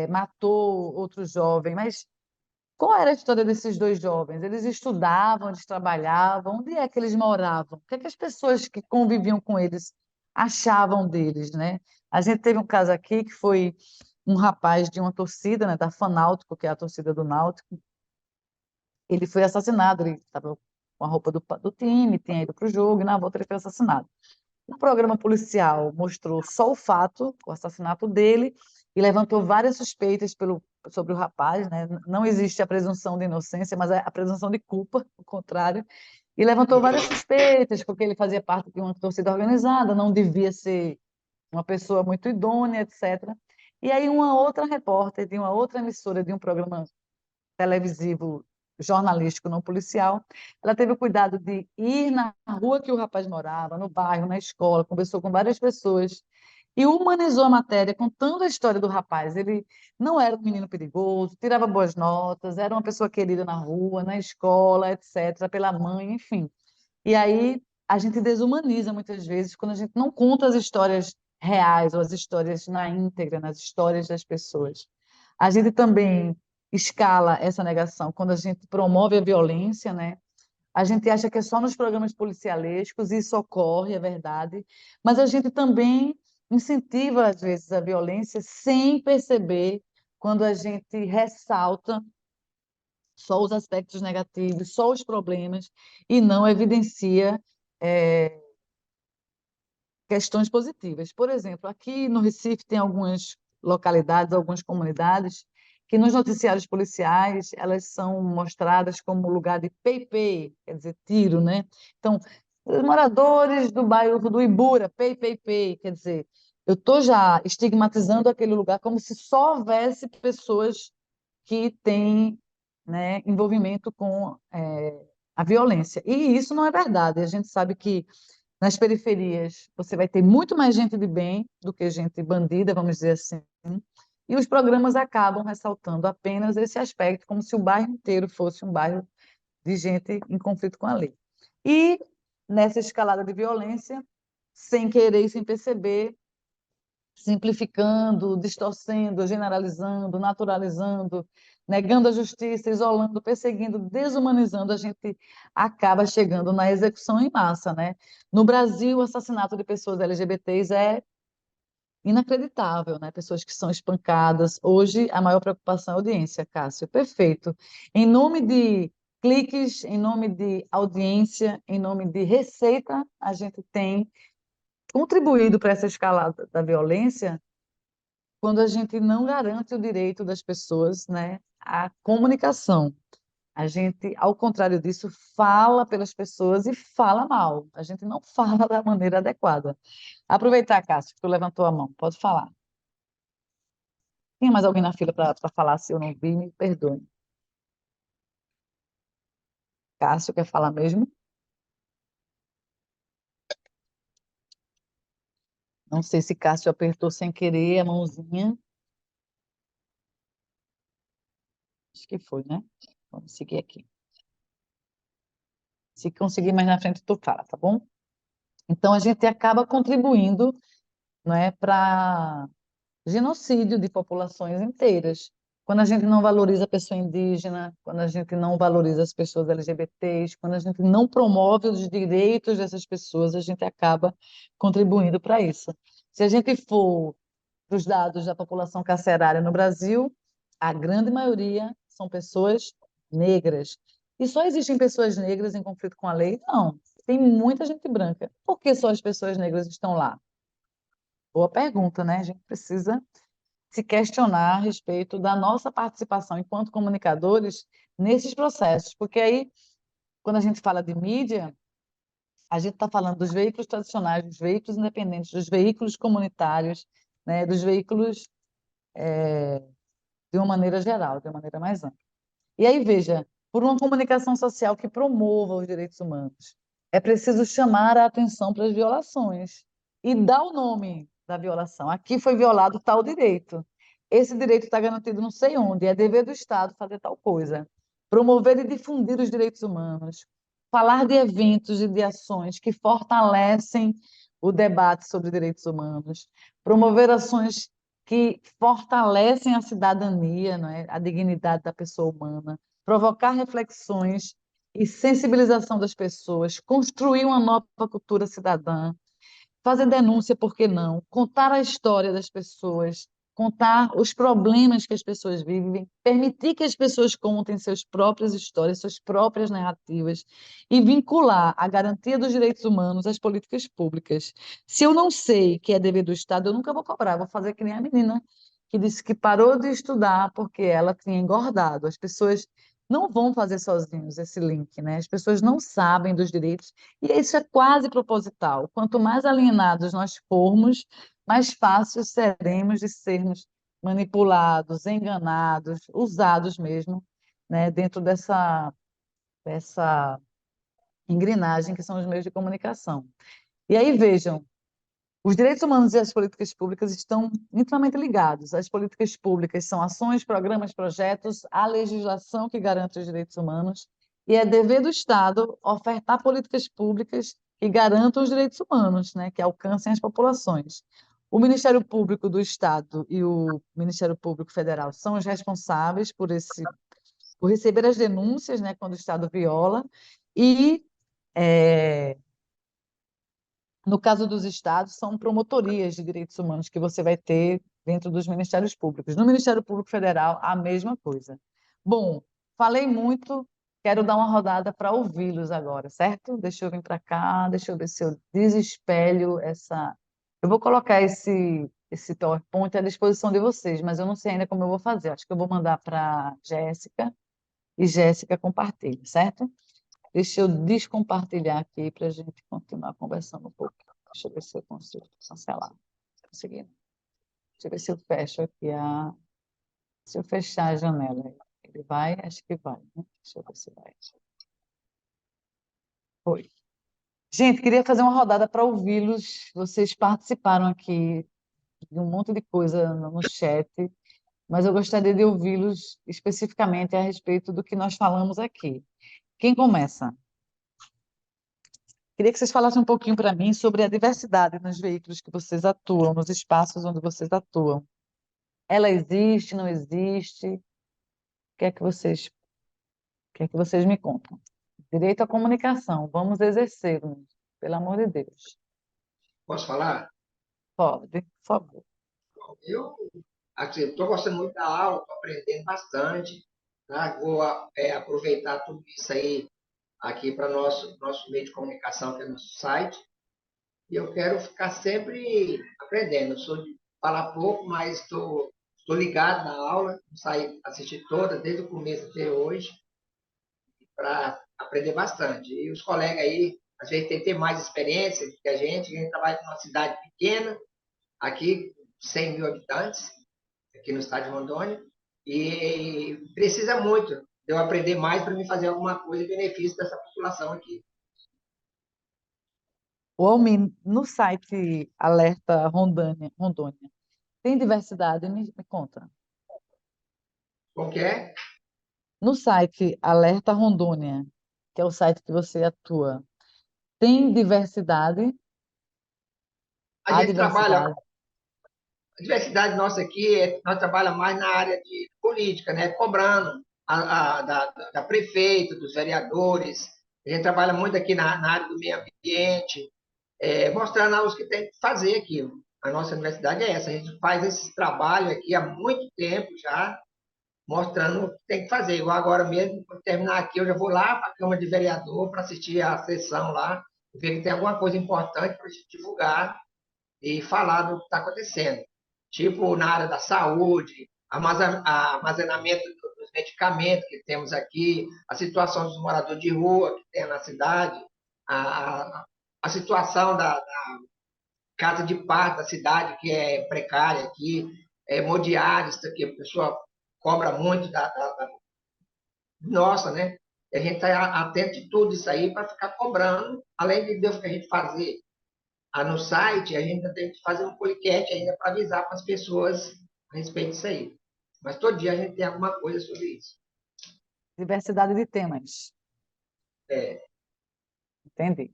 matou outro jovem, mas qual era a história desses dois jovens? Eles estudavam, eles trabalhavam, onde é que eles moravam? O que é que as pessoas que conviviam com eles achavam deles, né? A gente teve um caso aqui que foi um rapaz de uma torcida, né, da Fanáutico, que é a torcida do Náutico. Ele foi assassinado, ele estava com a roupa do time, tinha ido para o jogo, e na volta ele foi assassinado. O programa policial mostrou só o fato, o assassinato dele, e levantou várias suspeitas sobre o rapaz, né? Não existe a presunção de inocência, mas a presunção de culpa, o contrário. E levantou várias suspeitas, porque ele fazia parte de uma torcida organizada, não devia ser uma pessoa muito idônea, etc. E aí uma outra repórter de uma outra emissora de um programa televisivo jornalístico não policial, ela teve o cuidado de ir na rua que o rapaz morava, no bairro, na escola, conversou com várias pessoas e humanizou a matéria, contando a história do rapaz. Ele não era um menino perigoso, tirava boas notas, era uma pessoa querida na rua, na escola, etc., pela mãe, enfim. E aí a gente desumaniza muitas vezes quando a gente não conta as histórias reais ou as histórias na íntegra, nas histórias das pessoas. A gente também escala essa negação quando a gente promove a violência, né? A gente acha que é só nos programas policialescos, e isso ocorre, é verdade, mas a gente também incentiva, às vezes, a violência sem perceber, quando a gente ressalta só os aspectos negativos, só os problemas, e não evidencia questões positivas. Por exemplo, aqui no Recife tem algumas localidades, algumas comunidades, que nos noticiários policiais elas são mostradas como lugar de pei-pei, quer dizer, tiro, né? Então, os moradores do bairro do Ibura, pei-pei-pei, quer dizer, eu estou já estigmatizando aquele lugar como se só houvesse pessoas que têm, né, envolvimento com a violência. E isso não é verdade. A gente sabe que Nas periferias, você vai ter muito mais gente de bem do que gente bandida, vamos dizer assim. E os programas acabam ressaltando apenas esse aspecto, como se o bairro inteiro fosse um bairro de gente em conflito com a lei. E nessa escalada de violência, sem querer e sem perceber, simplificando, distorcendo, generalizando, naturalizando, negando a justiça, isolando, perseguindo, desumanizando, a gente acaba chegando na execução em massa, né? No Brasil, o assassinato de pessoas LGBTs é inacreditável, né? Pessoas que são espancadas. Hoje, a maior preocupação é a audiência, Cássio. Perfeito. Em nome de cliques, em nome de audiência, em nome de receita, a gente tem contribuído para essa escalada da violência quando a gente não garante o direito das pessoas, né, à comunicação. A gente, ao contrário disso, fala pelas pessoas e fala mal. A gente não fala da maneira adequada. Aproveitar, Cássio, que tu levantou a mão. Pode falar. Tem mais alguém na fila para falar? Se eu não vi, me perdoe. Cássio, quer falar mesmo? Não sei se Cássio apertou sem querer a mãozinha. Acho que foi, né? Vamos seguir aqui. Se conseguir mais na frente, tu fala, tá bom? Então, a gente acaba contribuindo, né, para genocídio de populações inteiras. Quando a gente não valoriza a pessoa indígena, quando a gente não valoriza as pessoas LGBTs, quando a gente não promove os direitos dessas pessoas, a gente acaba contribuindo para isso. Se a gente for para os dados da população carcerária no Brasil, a grande maioria são pessoas negras. E só existem pessoas negras em conflito com a lei? Não. Tem muita gente branca. Por que só as pessoas negras estão lá? Boa pergunta, né? A gente precisa se questionar a respeito da nossa participação enquanto comunicadores nesses processos, porque aí, quando a gente fala de mídia, a gente está falando dos veículos tradicionais, dos veículos independentes, dos veículos comunitários, né, dos veículos de uma maneira geral, de uma maneira mais ampla. E aí, veja, por uma comunicação social que promova os direitos humanos, é preciso chamar a atenção para as violações e dar o nome da violação. Aqui foi violado tal direito. Esse direito está garantido não sei onde, é dever do Estado fazer tal coisa. Promover e difundir os direitos humanos. Falar de eventos e de ações que fortalecem o debate sobre direitos humanos. Promover ações que fortalecem a cidadania, não é? A dignidade da pessoa humana, provocar reflexões e sensibilização das pessoas, construir uma nova cultura cidadã, fazer denúncia, por que não? Contar a história das pessoas, contar os problemas que as pessoas vivem, permitir que as pessoas contem suas próprias histórias, suas próprias narrativas e vincular a garantia dos direitos humanos às políticas públicas. Se eu não sei que é dever do Estado, eu nunca vou cobrar, vou fazer que nem a menina que disse que parou de estudar porque ela tinha engordado. As pessoas não vão fazer sozinhos esse link, né? As pessoas não sabem dos direitos e isso é quase proposital. Quanto mais alienados nós formos, mais fácil seremos de sermos manipulados, enganados, usados mesmo, né, dentro dessa engrenagem que são os meios de comunicação. E aí vejam, os direitos humanos e as políticas públicas estão intimamente ligados. As políticas públicas são ações, programas, projetos, a legislação que garante os direitos humanos, e é dever do Estado ofertar políticas públicas que garantam os direitos humanos, né, que alcancem as populações. O Ministério Público do Estado e o Ministério Público Federal são os responsáveis por receber as denúncias, né, quando o Estado viola, e no caso dos estados, são promotorias de direitos humanos que você vai ter dentro dos ministérios públicos. No Ministério Público Federal, a mesma coisa. Bom, falei muito, quero dar uma rodada para ouvi-los agora, certo? Deixa eu vir para cá, deixa eu ver se eu desespelho essa. Eu vou colocar esse PowerPoint à disposição de vocês, mas eu não sei ainda como eu vou fazer. Acho que eu vou mandar para Jéssica e Jéssica compartilha, certo? Deixa eu descompartilhar aqui para a gente continuar conversando um pouco. Deixa eu ver se eu consigo cancelar. Consegui. Deixa eu ver se eu fecho aqui Se eu fechar a janela, ele vai? Acho que vai, né? Deixa eu ver se vai. Foi. Gente, queria fazer uma rodada para ouvi-los. Vocês participaram aqui de um monte de coisa no chat, mas eu gostaria de ouvi-los especificamente a respeito do que nós falamos aqui. Quem começa? Queria que vocês falassem um pouquinho para mim sobre a diversidade nos veículos que vocês atuam, nos espaços onde vocês atuam. Ela existe, não existe? O que é que vocês me contam? Direito à comunicação, vamos exercê-lo, pelo amor de Deus. Posso falar? Pode, por favor. Eu estou gostando muito da aula, estou aprendendo bastante. Tá? Vou aproveitar tudo isso aí aqui para nosso meio de comunicação, que é nosso site. E eu quero ficar sempre aprendendo. Eu sou de falar pouco, mas estou ligado na aula, saí assistir toda, desde o começo até hoje, para aprender bastante. E os colegas aí, às vezes, têm que ter mais experiência do que a gente trabalha em uma cidade pequena, aqui, 100 mil habitantes, aqui no estado de Rondônia, e precisa muito de eu aprender mais para me fazer alguma coisa em benefício dessa população aqui. O Almin, no site Alerta Rondônia, tem diversidade? Me conta. Como que é? No site Alerta Rondônia, que é o site que você atua, tem diversidade? A Há gente trabalha, diversidade? a diversidade nossa aqui, nós trabalhamos mais na área de política, né? Cobrando da prefeita, dos vereadores. A gente trabalha muito aqui na área do meio ambiente, mostrando aos que tem que fazer aquilo. A nossa universidade é essa. A gente faz esse trabalho aqui há muito tempo já, mostrando o que tem que fazer. Igual agora mesmo, quando terminar aqui, eu já vou lá para a Câmara de Vereador para assistir a sessão lá, ver que tem alguma coisa importante para a gente divulgar e falar do que está acontecendo. Tipo na área da saúde, armazenamento dos medicamentos que temos aqui, a situação dos moradores de rua que tem na cidade, a situação da casa de parto da cidade, que é precária aqui, modiarista, que a pessoa cobra muito da nossa, né? E a gente está atento de tudo isso aí para ficar cobrando, além de Deus que a gente fazer no site, a gente ainda tem que fazer um podcast ainda para avisar para as pessoas a respeito disso aí. Mas todo dia a gente tem alguma coisa sobre isso. Diversidade de temas. É, Entendi.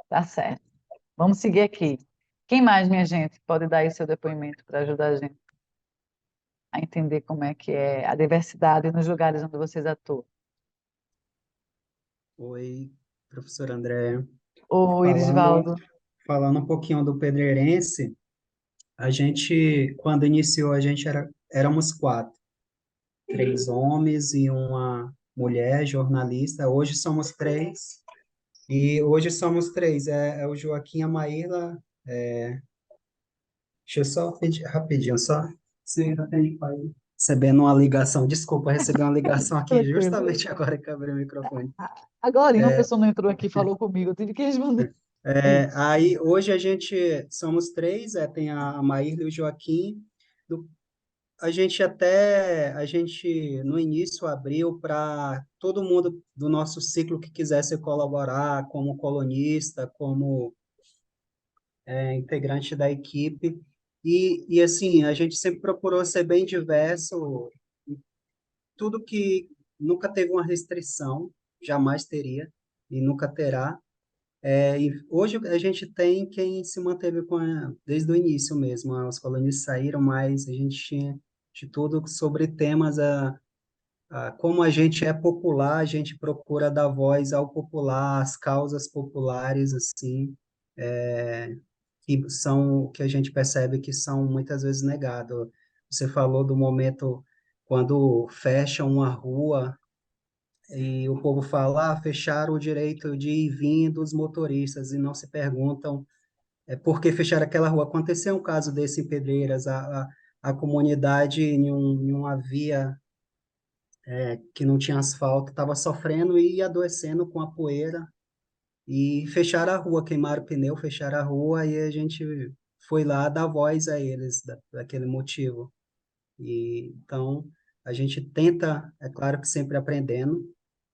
Tá certo. Vamos seguir aqui. Quem mais, minha gente, pode dar aí seu depoimento para ajudar a gente a entender como é que é a diversidade nos lugares onde vocês atuam? Oi, professor André. Ô, Falando, Irisvaldo. falando um pouquinho do Pedreirense, a gente, quando iniciou, éramos quatro, três homens e uma mulher jornalista. Hoje somos três, e hoje somos três, é o Joaquim, a Maíla, deixa eu só pedir rapidinho, só se recebendo uma ligação, desculpa, recebi uma ligação aqui Tranquilo. justamente agora que abri o microfone. Agora, uma pessoa não entrou aqui e falou comigo, eu tive que responder. Aí hoje a gente somos três, tem a Maíla e o Joaquim. A gente no início abriu para todo mundo do nosso ciclo que quisesse colaborar como colunista, como integrante da equipe. E assim, a gente sempre procurou ser bem diverso, tudo que nunca teve uma restrição, jamais teria e nunca terá. E hoje a gente tem quem se manteve desde o início mesmo. Os colunistas saíram, mas a gente tinha de tudo sobre temas. Como a gente é popular, a gente procura dar voz ao popular, às causas populares, assim, que são o que a gente percebe que são muitas vezes negados. Você falou do momento quando fecham uma rua e o povo fala, fecharam o direito de ir e vir dos motoristas e não se perguntam por que fecharam aquela rua. Aconteceu um caso desse em Pedreiras, a comunidade em uma via que não tinha asfalto estava sofrendo e adoecendo com a poeira e fecharam a rua, queimaram o pneu, fecharam a rua e a gente foi lá dar voz a eles daquele motivo. E então a gente tenta, é claro que sempre aprendendo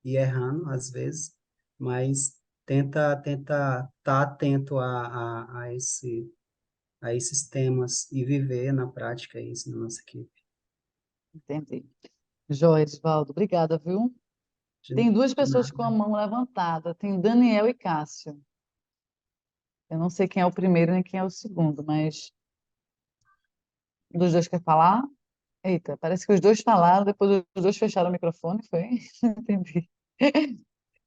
e errando às vezes, mas tenta estar atento a esses temas e viver na prática isso na nossa equipe. Entendi. Joia, Edvaldo, obrigada, viu? Tem duas De pessoas com a nada. mão levantada, tem Daniel e Cássio. Eu não sei quem é o primeiro nem quem é o segundo, mas um dos dois quer falar? Eita, parece que os dois falaram, depois os dois fecharam o microfone, foi? Entendi.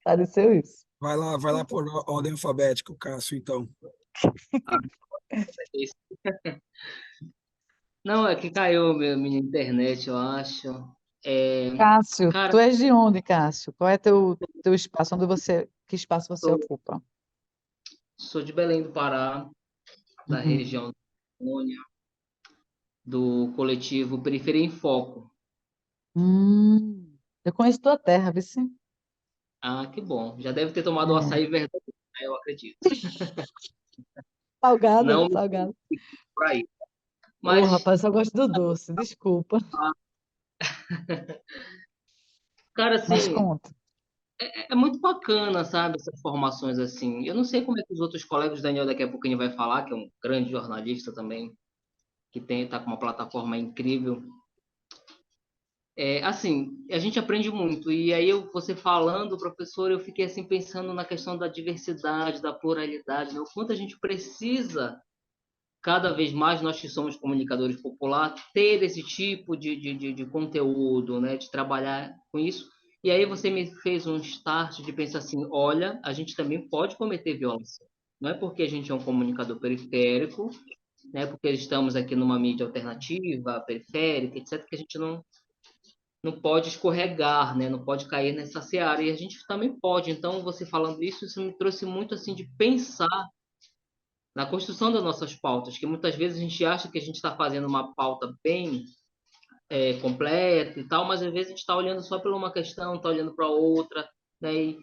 Pareceu isso. Vai lá por ordem alfabética, o Cássio, então. Ah, isso. Não, é que caiu minha internet, eu acho. É, Cássio, cara, tu és de onde, Cássio? Qual é teu espaço? Que espaço você sou, ocupa? sou de Belém do Pará, da Uhum. região do coletivo Periferia em Foco. Eu conheço tua terra, viu? Sim? Ah, que bom. Já deve ter tomado o É. açaí verdadeiro, né? Eu acredito. Salgado, Não salgado. por aí. Ô, Mas, rapaz, eu gosto do doce, desculpa. cara, Mas assim, conta. é muito bacana, sabe, essas formações assim. Eu não sei como é que os outros colegas, o Daniel daqui a pouquinho vai falar, que é um grande jornalista também, que tá com uma plataforma incrível. É, assim, a gente aprende muito. E aí, você falando, professor, eu fiquei assim pensando na questão da diversidade, da pluralidade, né? O quanto a gente precisa, cada vez mais, nós que somos comunicadores popular, ter esse tipo de conteúdo, né? De trabalhar com isso. E aí você me fez um start de pensar assim, olha, a gente também pode cometer violência. Não é porque a gente é um comunicador periférico, né? Porque estamos aqui numa mídia alternativa, periférica, etc., que a gente não pode escorregar, né? Não pode cair nessa seara. E a gente também pode. Então, você falando isso, isso me trouxe muito assim de pensar na construção das nossas pautas, que muitas vezes a gente acha que a gente está fazendo uma pauta bem completa e tal, mas às vezes a gente está olhando só para uma questão, está olhando para outra, né?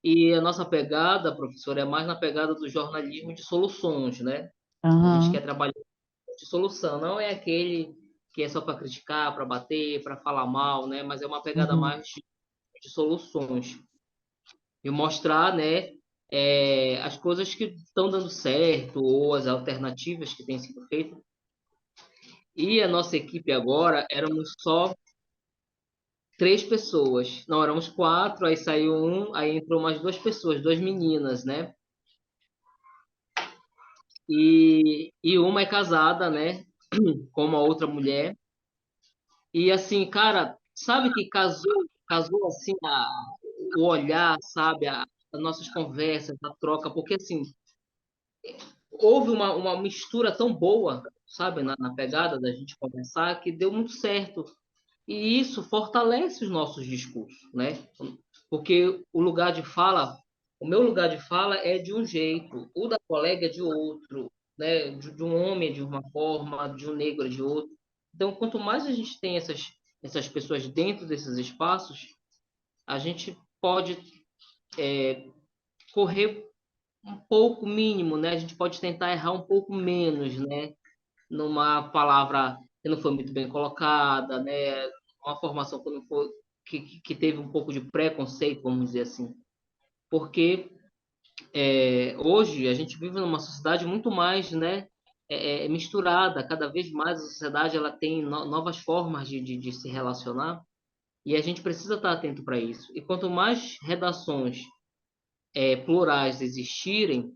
E a nossa pegada, professor, é mais na pegada do jornalismo de soluções, né? A gente quer Aham, trabalhar de solução, não é aquele que é só para criticar, para bater, para falar mal, né? Mas é uma pegada uhum, mais de soluções e mostrar, né, as coisas que estão dando certo ou as alternativas que têm sido feitas. E a nossa equipe agora éramos só 3 pessoas, não, éramos 4, aí saiu um, aí entrou mais 2 pessoas, 2 meninas, né? E uma é casada, né, com uma outra mulher. E assim, cara, sabe que casou assim o olhar, sabe, as nossas conversas, a troca, porque assim, houve uma mistura tão boa, sabe, na pegada da gente conversar, que deu muito certo. E isso fortalece os nossos discursos, né? Porque o meu lugar de fala é de um jeito, o da colega é de outro, né? De um homem é de uma forma, de um negro é de outro. Então, quanto mais a gente tem essas pessoas dentro desses espaços, a gente pode correr um pouco mínimo, né? A gente pode tentar errar um pouco menos, né? Numa palavra que não foi muito bem colocada, né? Uma formação que não foi que teve um pouco de preconceito, vamos dizer assim. Porque hoje a gente vive numa sociedade muito mais, né? Misturada. Cada vez mais a sociedade ela tem novas formas de se relacionar e a gente precisa estar atento para isso. E quanto mais redações plurais existirem,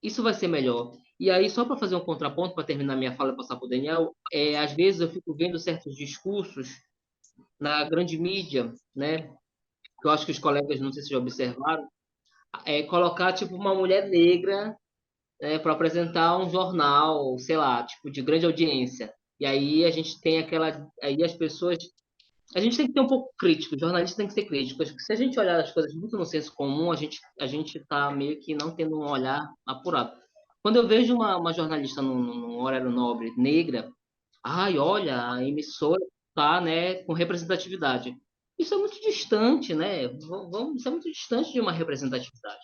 isso vai ser melhor. E aí, só para fazer um contraponto, para terminar minha fala e passar para o Daniel, às vezes eu fico vendo certos discursos na grande mídia, né? Que eu acho que os colegas, não sei se já observaram, colocar tipo uma mulher negra, né, para apresentar um jornal, sei lá, tipo de grande audiência. E aí a gente tem aí as pessoas, a gente tem que ter um pouco crítico, o jornalista tem que ser crítico, porque se a gente olhar as coisas muito no senso comum, a gente tá meio que não tendo um olhar apurado. Quando eu vejo uma jornalista num horário nobre negra, ai, olha, a emissora tá, né, com representatividade. Isso é muito distante, né? Isso é muito distante de uma representatividade.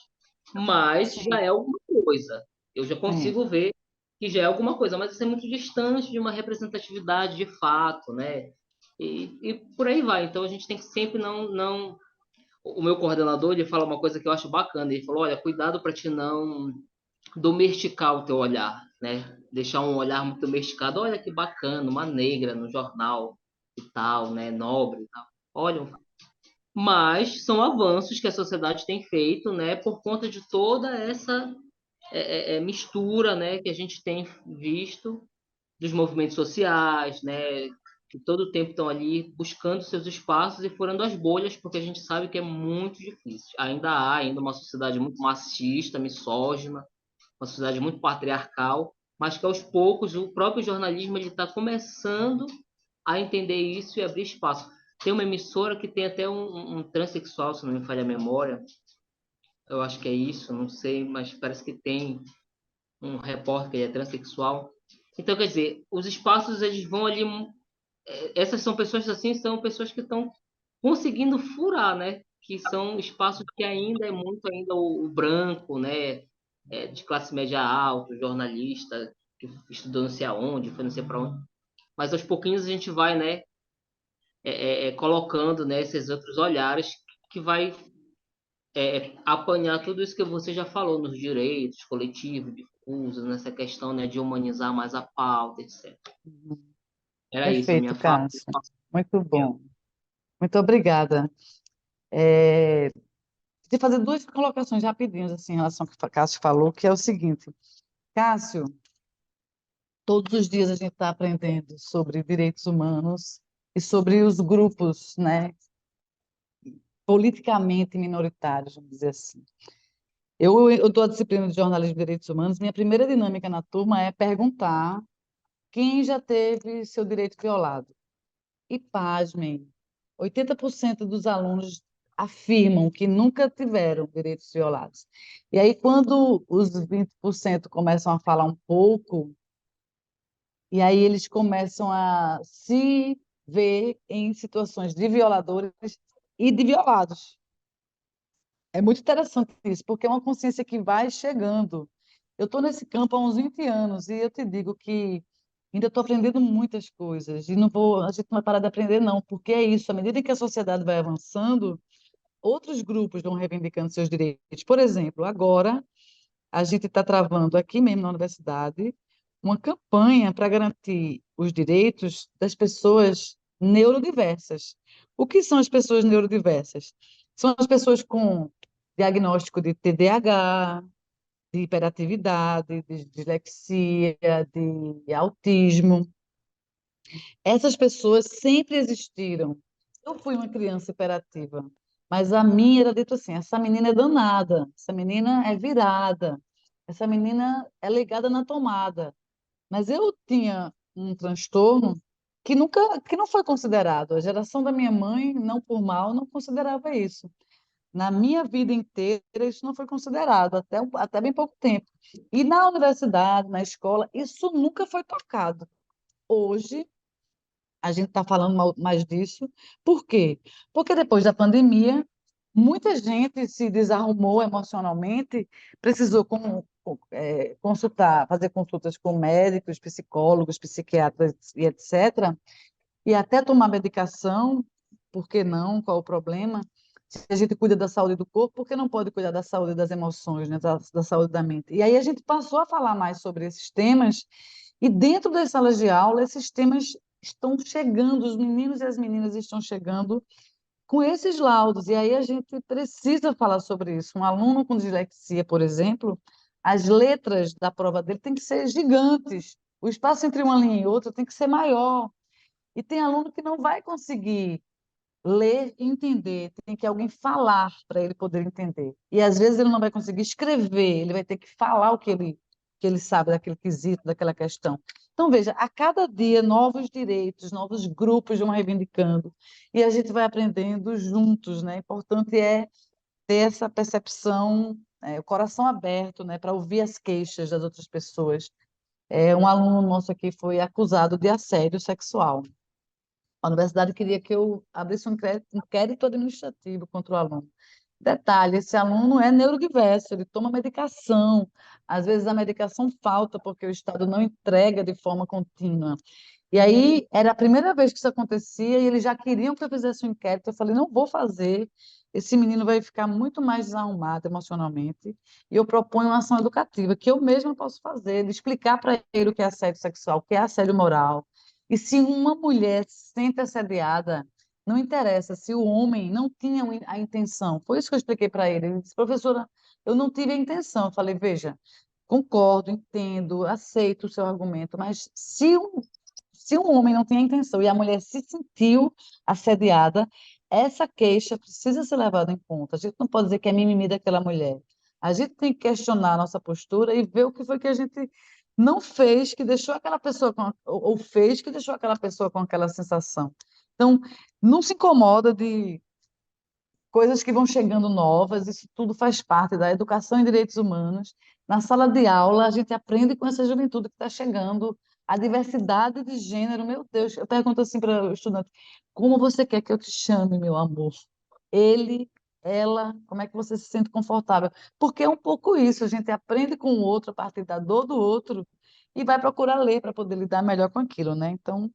Mas já sim, é alguma coisa. Eu já sim. consigo ver que já é alguma coisa, mas isso é muito distante de uma representatividade de fato, né? E por aí vai. Então a gente tem que sempre não o meu coordenador, ele fala uma coisa que eu acho bacana. Ele falou, olha, cuidado para te não domesticar o teu olhar, né? Deixar um olhar muito domesticado. Olha que bacana, uma negra no jornal e tal, né? Nobre e tal. Olha, mas são avanços que a sociedade tem feito, né? Por conta de toda essa mistura, né? Que a gente tem visto dos movimentos sociais, né? Que todo o tempo estão ali buscando seus espaços e furando as bolhas, porque a gente sabe que é muito difícil. Ainda há ainda uma sociedade muito machista, misógina, uma sociedade muito patriarcal, mas que aos poucos o próprio jornalismo ele está começando a entender isso e abrir espaço. Tem uma emissora que tem até um transexual, se não me falha a memória, eu acho que é isso, não sei, mas parece que tem um repórter que ele é transexual. Então, quer dizer, os espaços eles vão ali. Essas são pessoas assim, são pessoas que estão conseguindo furar, né? Que são espaços que ainda é muito ainda o branco, né? De classe média alta, jornalista, que estudou não sei aonde, foi não sei para onde. Mas aos pouquinhos a gente vai, né? Colocando, né, esses outros olhares que vai apanhar tudo isso que você já falou nos direitos coletivos, difusos, nessa questão, né, de humanizar mais a pauta, etc. Era isso a minha Perfeito, fala. Cássio. Muito bom. Muito obrigada. Queria fazer duas colocações rapidinhas assim, em relação ao que o Cássio falou, que é o seguinte. Cássio, todos os dias a gente está aprendendo sobre direitos humanos e sobre os grupos, né, politicamente minoritários, vamos dizer assim. Eu dou a disciplina de jornalismo e direitos humanos. Minha primeira dinâmica na turma é perguntar quem já teve seu direito violado. E, pasmem, 80% dos alunos afirmam que nunca tiveram direitos violados. E aí, quando os 20% começam a falar um pouco, e aí eles começam a se ver em situações de violadores e de violados. É muito interessante isso, porque é uma consciência que vai chegando. Eu estou nesse campo há uns 20 anos e eu te digo que ainda estou aprendendo muitas coisas e a gente não vai parar de aprender não, porque é isso, à medida que a sociedade vai avançando, outros grupos vão reivindicando seus direitos. Por exemplo, agora a gente está travando aqui mesmo na universidade uma campanha para garantir os direitos das pessoas neurodiversas. O que são as pessoas neurodiversas? São as pessoas com diagnóstico de TDAH, de hiperatividade, de dislexia, de autismo. Essas pessoas sempre existiram. Eu fui uma criança hiperativa, mas a minha era dito assim: essa menina é danada, essa menina é virada, essa menina é ligada na tomada. Mas eu tinha um transtorno que não foi considerado. A geração da minha mãe, não por mal, não considerava isso. Na minha vida inteira, isso não foi considerado, até bem pouco tempo. E na universidade, na escola, isso nunca foi tocado. Hoje, a gente está falando mais disso. Por quê? Porque depois da pandemia, muita gente se desarrumou emocionalmente, precisou consultar, fazer consultas com médicos, psicólogos, psiquiatras e etc. E até tomar medicação, por que não? Qual o problema? Se a gente cuida da saúde do corpo, por que não pode cuidar da saúde das emoções, né? Da saúde da mente? E aí a gente passou a falar mais sobre esses temas, e dentro das salas de aula, esses temas estão chegando, os meninos e as meninas estão chegando com esses laudos, e aí a gente precisa falar sobre isso. Um aluno com dislexia, por exemplo, as letras da prova dele têm que ser gigantes, o espaço entre uma linha e outra tem que ser maior, e tem aluno que não vai conseguir ler e entender, tem que alguém falar para ele poder entender. E às vezes ele não vai conseguir escrever, ele vai ter que falar que ele sabe daquele quesito, daquela questão. Então, veja, a cada dia novos direitos, novos grupos vão reivindicando, e a gente vai aprendendo juntos, né? O importante é ter essa percepção, o coração aberto, né, para ouvir as queixas das outras pessoas. Um aluno nosso aqui foi acusado de assédio sexual. A universidade queria que eu abrisse um inquérito administrativo contra o aluno. Detalhe, esse aluno é neurodiverso, ele toma medicação. Às vezes a medicação falta porque o Estado não entrega de forma contínua. E aí era a primeira vez que isso acontecia e eles já queriam que eu fizesse um inquérito. Eu falei, não vou fazer. Esse menino vai ficar muito mais desarrumado emocionalmente. E eu proponho uma ação educativa que eu mesma posso fazer, de explicar para ele o que é assédio sexual, o que é assédio moral. E se uma mulher se sente assediada, não interessa se o homem não tinha a intenção. Foi isso que eu expliquei para ele. Ele disse, professora, eu não tive a intenção. Eu falei, veja, concordo, entendo, aceito o seu argumento, mas se um homem não tem a intenção e a mulher se sentiu assediada, essa queixa precisa ser levada em conta. A gente não pode dizer que é mimimi daquela mulher. A gente tem que questionar a nossa postura e ver o que foi que a gente não fez que deixou aquela pessoa ou fez que deixou aquela pessoa com aquela sensação. Então, não se incomoda de coisas que vão chegando novas, isso tudo faz parte da educação em direitos humanos. Na sala de aula, a gente aprende com essa juventude que está chegando, a diversidade de gênero. Meu Deus, eu pergunto assim para o estudante: como você quer que eu te chame, meu amor? Ele, ela, como é que você se sente confortável? Porque é um pouco isso, a gente aprende com o outro a partir da dor do outro e vai procurar ler para poder lidar melhor com aquilo, né? Então,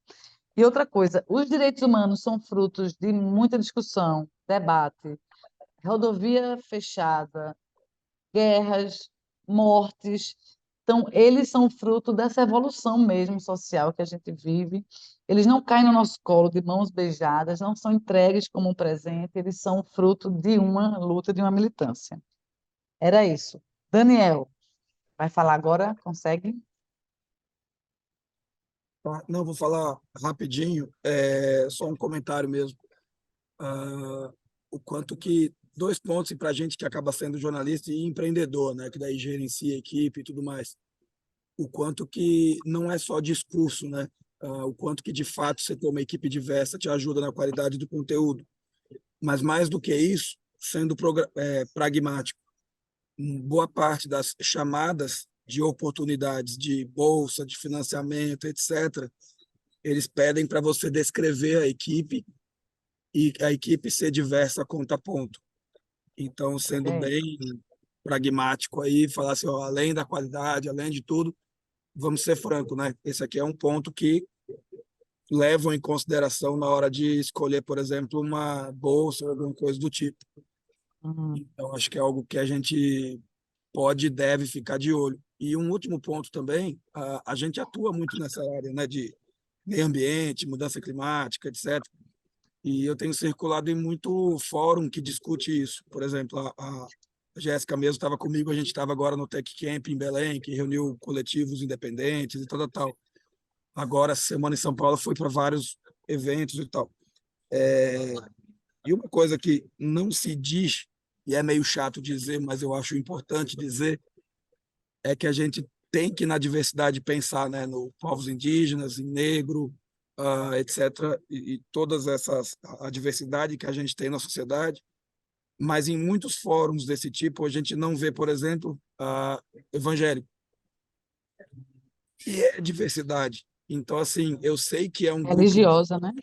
e outra coisa, os direitos humanos são frutos de muita discussão, debate, rodovia fechada, guerras, mortes. Então, eles são fruto dessa evolução mesmo social que a gente vive. Eles não caem no nosso colo de mãos beijadas, não são entregues como um presente, eles são fruto de uma luta, de uma militância. Era isso. Daniel, vai falar agora? Consegue? Tá? Não, vou falar rapidinho, só um comentário mesmo. O quanto que dois pontos para a gente que acaba sendo jornalista e empreendedor, né, que daí gerencia a equipe e tudo mais. O quanto que não é só discurso, né? O quanto que de fato você ter uma equipe diversa te ajuda na qualidade do conteúdo. Mas mais do que isso, sendo pragmático, boa parte das chamadas de oportunidades de bolsa, de financiamento, etc., eles pedem para você descrever a equipe e a equipe ser diversa conta a ponto. Então, sendo É. bem pragmático aí, falar assim, ó, além da qualidade, além de tudo, vamos ser franco, né? Esse aqui é um ponto que levam em consideração na hora de escolher, por exemplo, uma bolsa ou alguma coisa do tipo. Uhum. Então, acho que é algo que a gente pode e deve ficar de olho. E um último ponto também, a gente atua muito nessa área, né, de meio ambiente, mudança climática, etc. E eu tenho circulado em muito fórum que discute isso. Por exemplo, a Jéssica mesmo estava comigo, a gente estava agora no Tech Camp em Belém, que reuniu coletivos independentes e tal. Agora, semana em São Paulo, foi para vários eventos e tal. E uma coisa que não se diz, e é meio chato dizer, mas eu acho importante dizer, é que a gente tem que, na diversidade, pensar, né, no povos indígenas, em negro, etc., e todas essas, a diversidade que a gente tem na sociedade, mas em muitos fóruns desse tipo, a gente não vê, por exemplo, evangélico, que é diversidade. Então, assim, eu sei que é um grupo, Religiosa, né?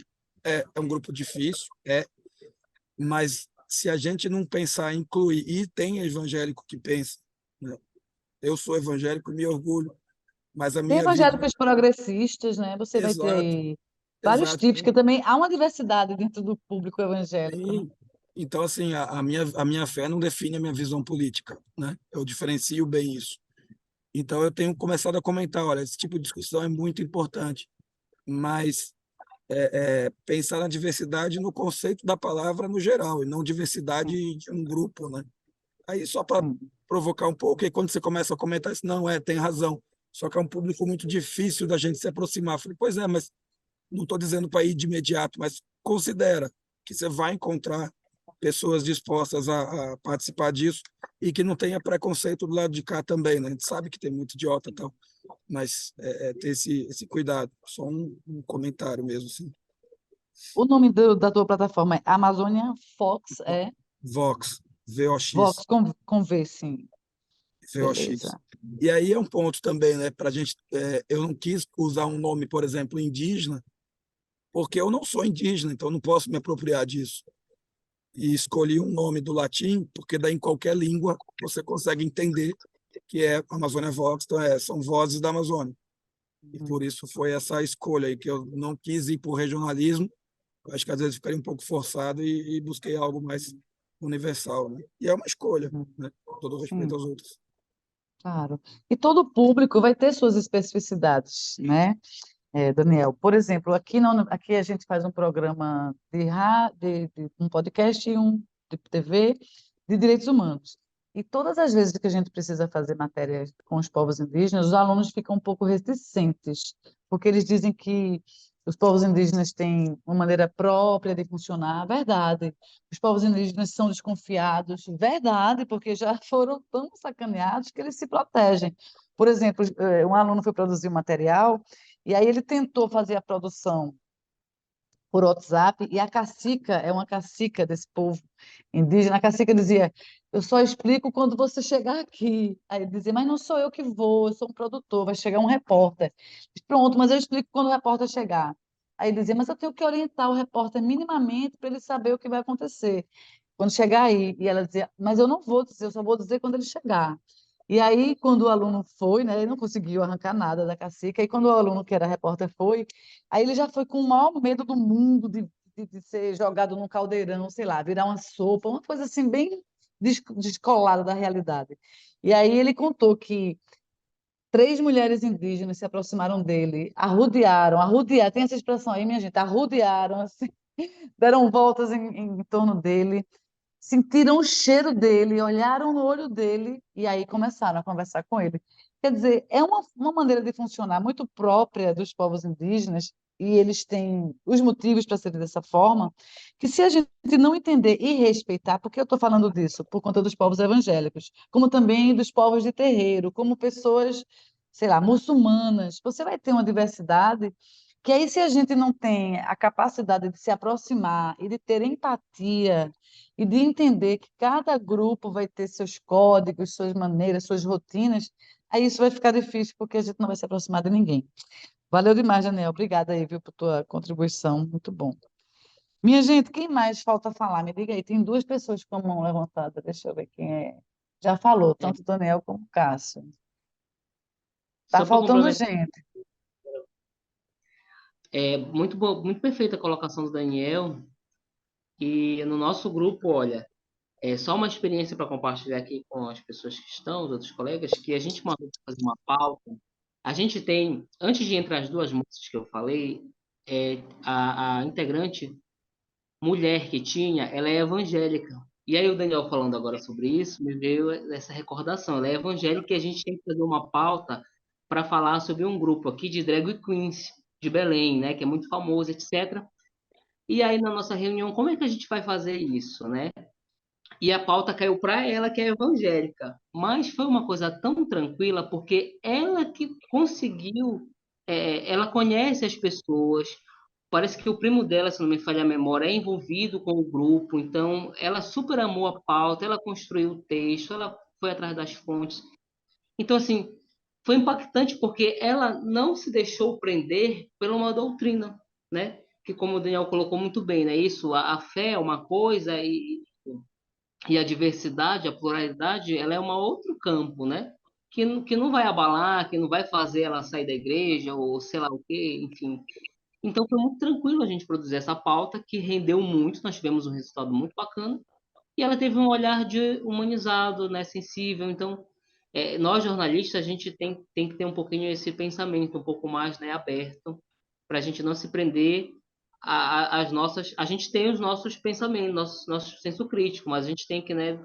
é um grupo difícil, mas se a gente não pensar em incluir, e tem evangélico que pensa, né? Eu sou evangélico, me orgulho, mas a Tem minha vida. evangélicos progressistas, né? Você vai ter Exato, aí vários exato. tipos, que também há uma diversidade dentro do público evangélico, né? Sim. Então, assim, a minha fé não define a minha visão política, né? Eu diferencio bem isso. Então, eu tenho começado a comentar, olha, esse tipo de discussão é muito importante, mas pensar na diversidade no conceito da palavra no geral, e não diversidade de um grupo, né? Aí, só para Sim. provocar um pouco, e quando você começa a comentar isso, não, tem razão, só que é um público muito difícil da gente se aproximar. Eu falei, pois é, mas não estou dizendo para ir de imediato, mas considera que você vai encontrar pessoas dispostas a participar disso e que não tenha preconceito do lado de cá também, né? A gente sabe que tem muito idiota e tal, mas ter esse cuidado. Só um comentário mesmo, assim. O nome da tua plataforma é Amazônia Fox, é Vox, VOX, Vox com V, sim. VOX. Beleza. E aí é um ponto também, né? Para a gente, eu não quis usar um nome, por exemplo, indígena, porque eu não sou indígena, então eu não posso me apropriar disso. e escolhi um nome do latim, porque daí em qualquer língua você consegue entender que é Amazônia Vox, então são vozes da Amazônia. E por isso foi essa escolha aí, que eu não quis ir para o regionalismo, acho que às vezes ficaria um pouco forçado e busquei algo mais universal, né? E é uma escolha, né? Com todo respeito Sim, aos outros. claro. E todo público vai ter suas especificidades, né, Daniel? Por exemplo, aqui a gente faz um programa de um podcast e um de TV de direitos humanos. E todas as vezes que a gente precisa fazer matérias com os povos indígenas, os alunos ficam um pouco reticentes, porque eles dizem que os povos indígenas têm uma maneira própria de funcionar. Verdade. Os povos indígenas são desconfiados. Verdade, porque já foram tão sacaneados que eles se protegem. Por exemplo, um aluno foi produzir um material e aí ele tentou fazer a produção por WhatsApp, e a cacica, é uma cacica desse povo indígena, a cacica dizia, eu só explico quando você chegar aqui. Aí ele dizia, mas não sou eu que vou, eu sou um produtor, vai chegar um repórter. Diz, pronto, mas eu explico quando o repórter chegar. Aí ele dizia, mas eu tenho que orientar o repórter minimamente para ele saber o que vai acontecer quando chegar aí. E ela dizia, mas eu não vou dizer, eu só vou dizer quando ele chegar. E aí, quando o aluno foi, né, ele não conseguiu arrancar nada da cacica, e quando o aluno, que era repórter, foi, aí ele já foi com o maior medo do mundo de ser jogado num caldeirão, sei lá, virar uma sopa, uma coisa assim bem descolada da realidade. E aí ele contou que 3 mulheres indígenas se aproximaram dele, arrodearam, tem essa expressão aí, minha gente, arrodearam, assim, deram voltas em torno dele, sentiram o cheiro dele, olharam no olho dele e aí começaram a conversar com ele. Quer dizer, é uma maneira de funcionar muito própria dos povos indígenas, e eles têm os motivos para serem dessa forma, que se a gente não entender e respeitar, porque eu estou falando disso por conta dos povos evangélicos, como também dos povos de terreiro, como pessoas, sei lá, muçulmanas, você vai ter uma diversidade que aí, se a gente não tem a capacidade de se aproximar e de ter empatia e de entender que cada grupo vai ter seus códigos, suas maneiras, suas rotinas, aí isso vai ficar difícil porque a gente não vai se aproximar de ninguém. Valeu demais, Daniel. Obrigada aí, viu, por tua contribuição. Muito bom. Minha gente, quem mais falta falar? Me diga aí. Tem 2 pessoas com a mão levantada. Deixa eu ver quem é. Já falou, É, tanto o Daniel como o Cássio. Tá só para faltando complementar, gente. muito bom, muito perfeita a colocação do Daniel. E no nosso grupo, olha, é só uma experiência para compartilhar aqui com as pessoas que estão, os outros colegas, que a gente mandou fazer uma pauta. A gente tem, antes de entrar as duas moças que eu falei, a integrante mulher que tinha, ela é evangélica. E aí o Daniel falando agora sobre isso, me veio essa recordação. Ela é evangélica e a gente tem que fazer uma pauta para falar sobre um grupo aqui de drag queens de Belém, né, que é muito famoso, etc. E aí na nossa reunião, como é que a gente vai fazer isso, né? E a pauta caiu para ela, que é evangélica. Mas foi uma coisa tão tranquila, porque ela que conseguiu, ela conhece as pessoas. Parece que o primo dela, se não me falha a memória, é envolvido com o grupo. Então, ela super amou a pauta, ela construiu o texto, ela foi atrás das fontes. Então, assim, foi impactante porque ela não se deixou prender por uma doutrina, né? Que, como o Daniel colocou muito bem, né? Isso, a fé é uma coisa e a diversidade, a pluralidade, ela é um outro campo, né? Que não vai abalar, que não vai fazer ela sair da igreja ou sei lá o quê, enfim. Então foi muito tranquilo a gente produzir essa pauta, que rendeu muito, nós tivemos um resultado muito bacana, e ela teve um olhar de humanizado, né, sensível. Então, nós jornalistas, a gente tem que ter um pouquinho esse pensamento um pouco mais, né, aberto, para a gente não se prender às nossas. A gente tem os nossos pensamentos, nosso senso crítico, mas a gente tem que, né,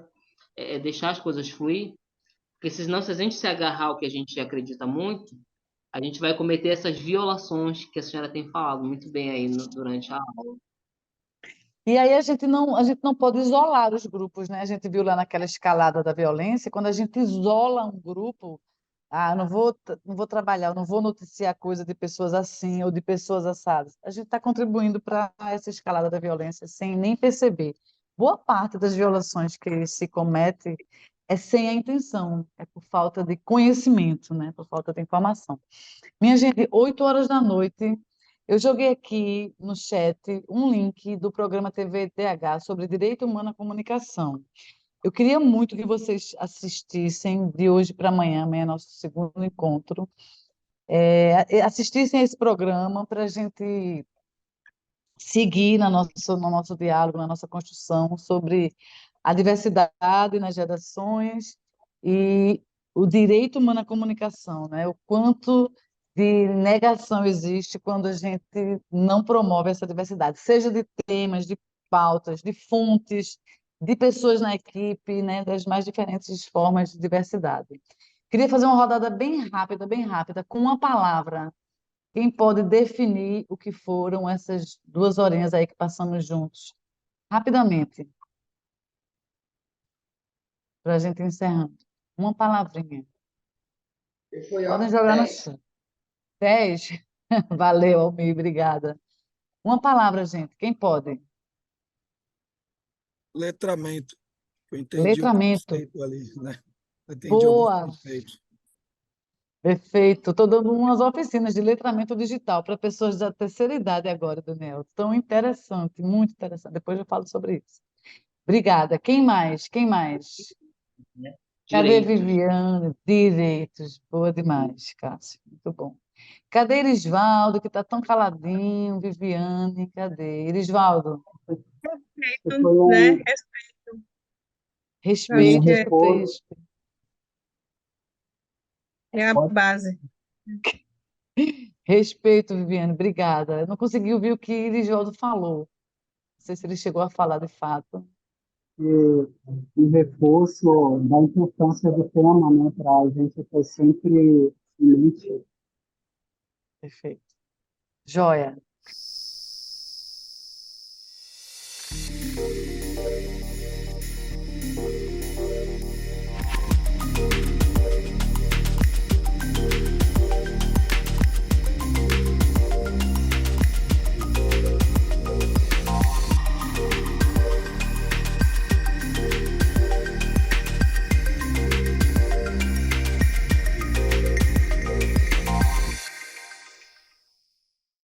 deixar as coisas fluir, porque senão, se a gente se agarrar ao que a gente acredita muito, a gente vai cometer essas violações que a senhora tem falado muito bem aí durante a aula. E aí a gente não pode isolar os grupos, né? A gente viu lá naquela escalada da violência, quando a gente isola um grupo, eu não vou trabalhar, eu não vou noticiar coisa de pessoas assim ou de pessoas assadas. A gente está contribuindo para essa escalada da violência sem nem perceber. Boa parte das violações que se comete é sem a intenção, é por falta de conhecimento, né? Por falta de informação. Minha gente, 8 horas da noite. Eu joguei aqui no chat um link do programa TV TH sobre direito humano à comunicação. Eu queria muito que vocês assistissem de hoje para amanhã, amanhã é nosso segundo encontro, assistissem a esse programa para a gente seguir no nosso diálogo, na nossa construção sobre a diversidade nas gerações e o direito humano à comunicação, né? O quanto de negação existe quando a gente não promove essa diversidade, seja de temas, de pautas, de fontes, de pessoas na equipe, né? Das mais diferentes formas de diversidade. Queria fazer uma rodada bem rápida, com uma palavra. Quem pode definir o que foram essas 2 horinhas aí que passamos juntos? Rapidamente, para a gente encerrando. Uma palavrinha. E foi, Podem ó, jogar no 10. chat. 10? Valeu, Almir, obrigada. Uma palavra, gente. Quem pode? Letramento. Eu entendi o Letramento. conceito ali, né? Eu entendi alguns Boa, conceitos. perfeito. Estou dando umas oficinas de letramento digital para pessoas da terceira idade agora, Daniel. Tão interessante, muito interessante. Depois eu falo sobre isso. Obrigada. Quem mais? Quem mais? Cadê Direitos. Viviane? Direitos. Boa demais, Cássio. Muito bom. Cadê Irisvaldo, que está tão caladinho? Viviane, cadê? Irisvaldo, Foi Né? Eu acho um respeito, que escutei. reforço. é a Pode base. Respeito, Viviane, obrigada. Eu não consegui ouvir o que Irisvaldo falou. Não sei se ele chegou a falar de fato. ser um reforço da importância do tema, né, para a gente ter sempre em mente. Perfeito. Joia.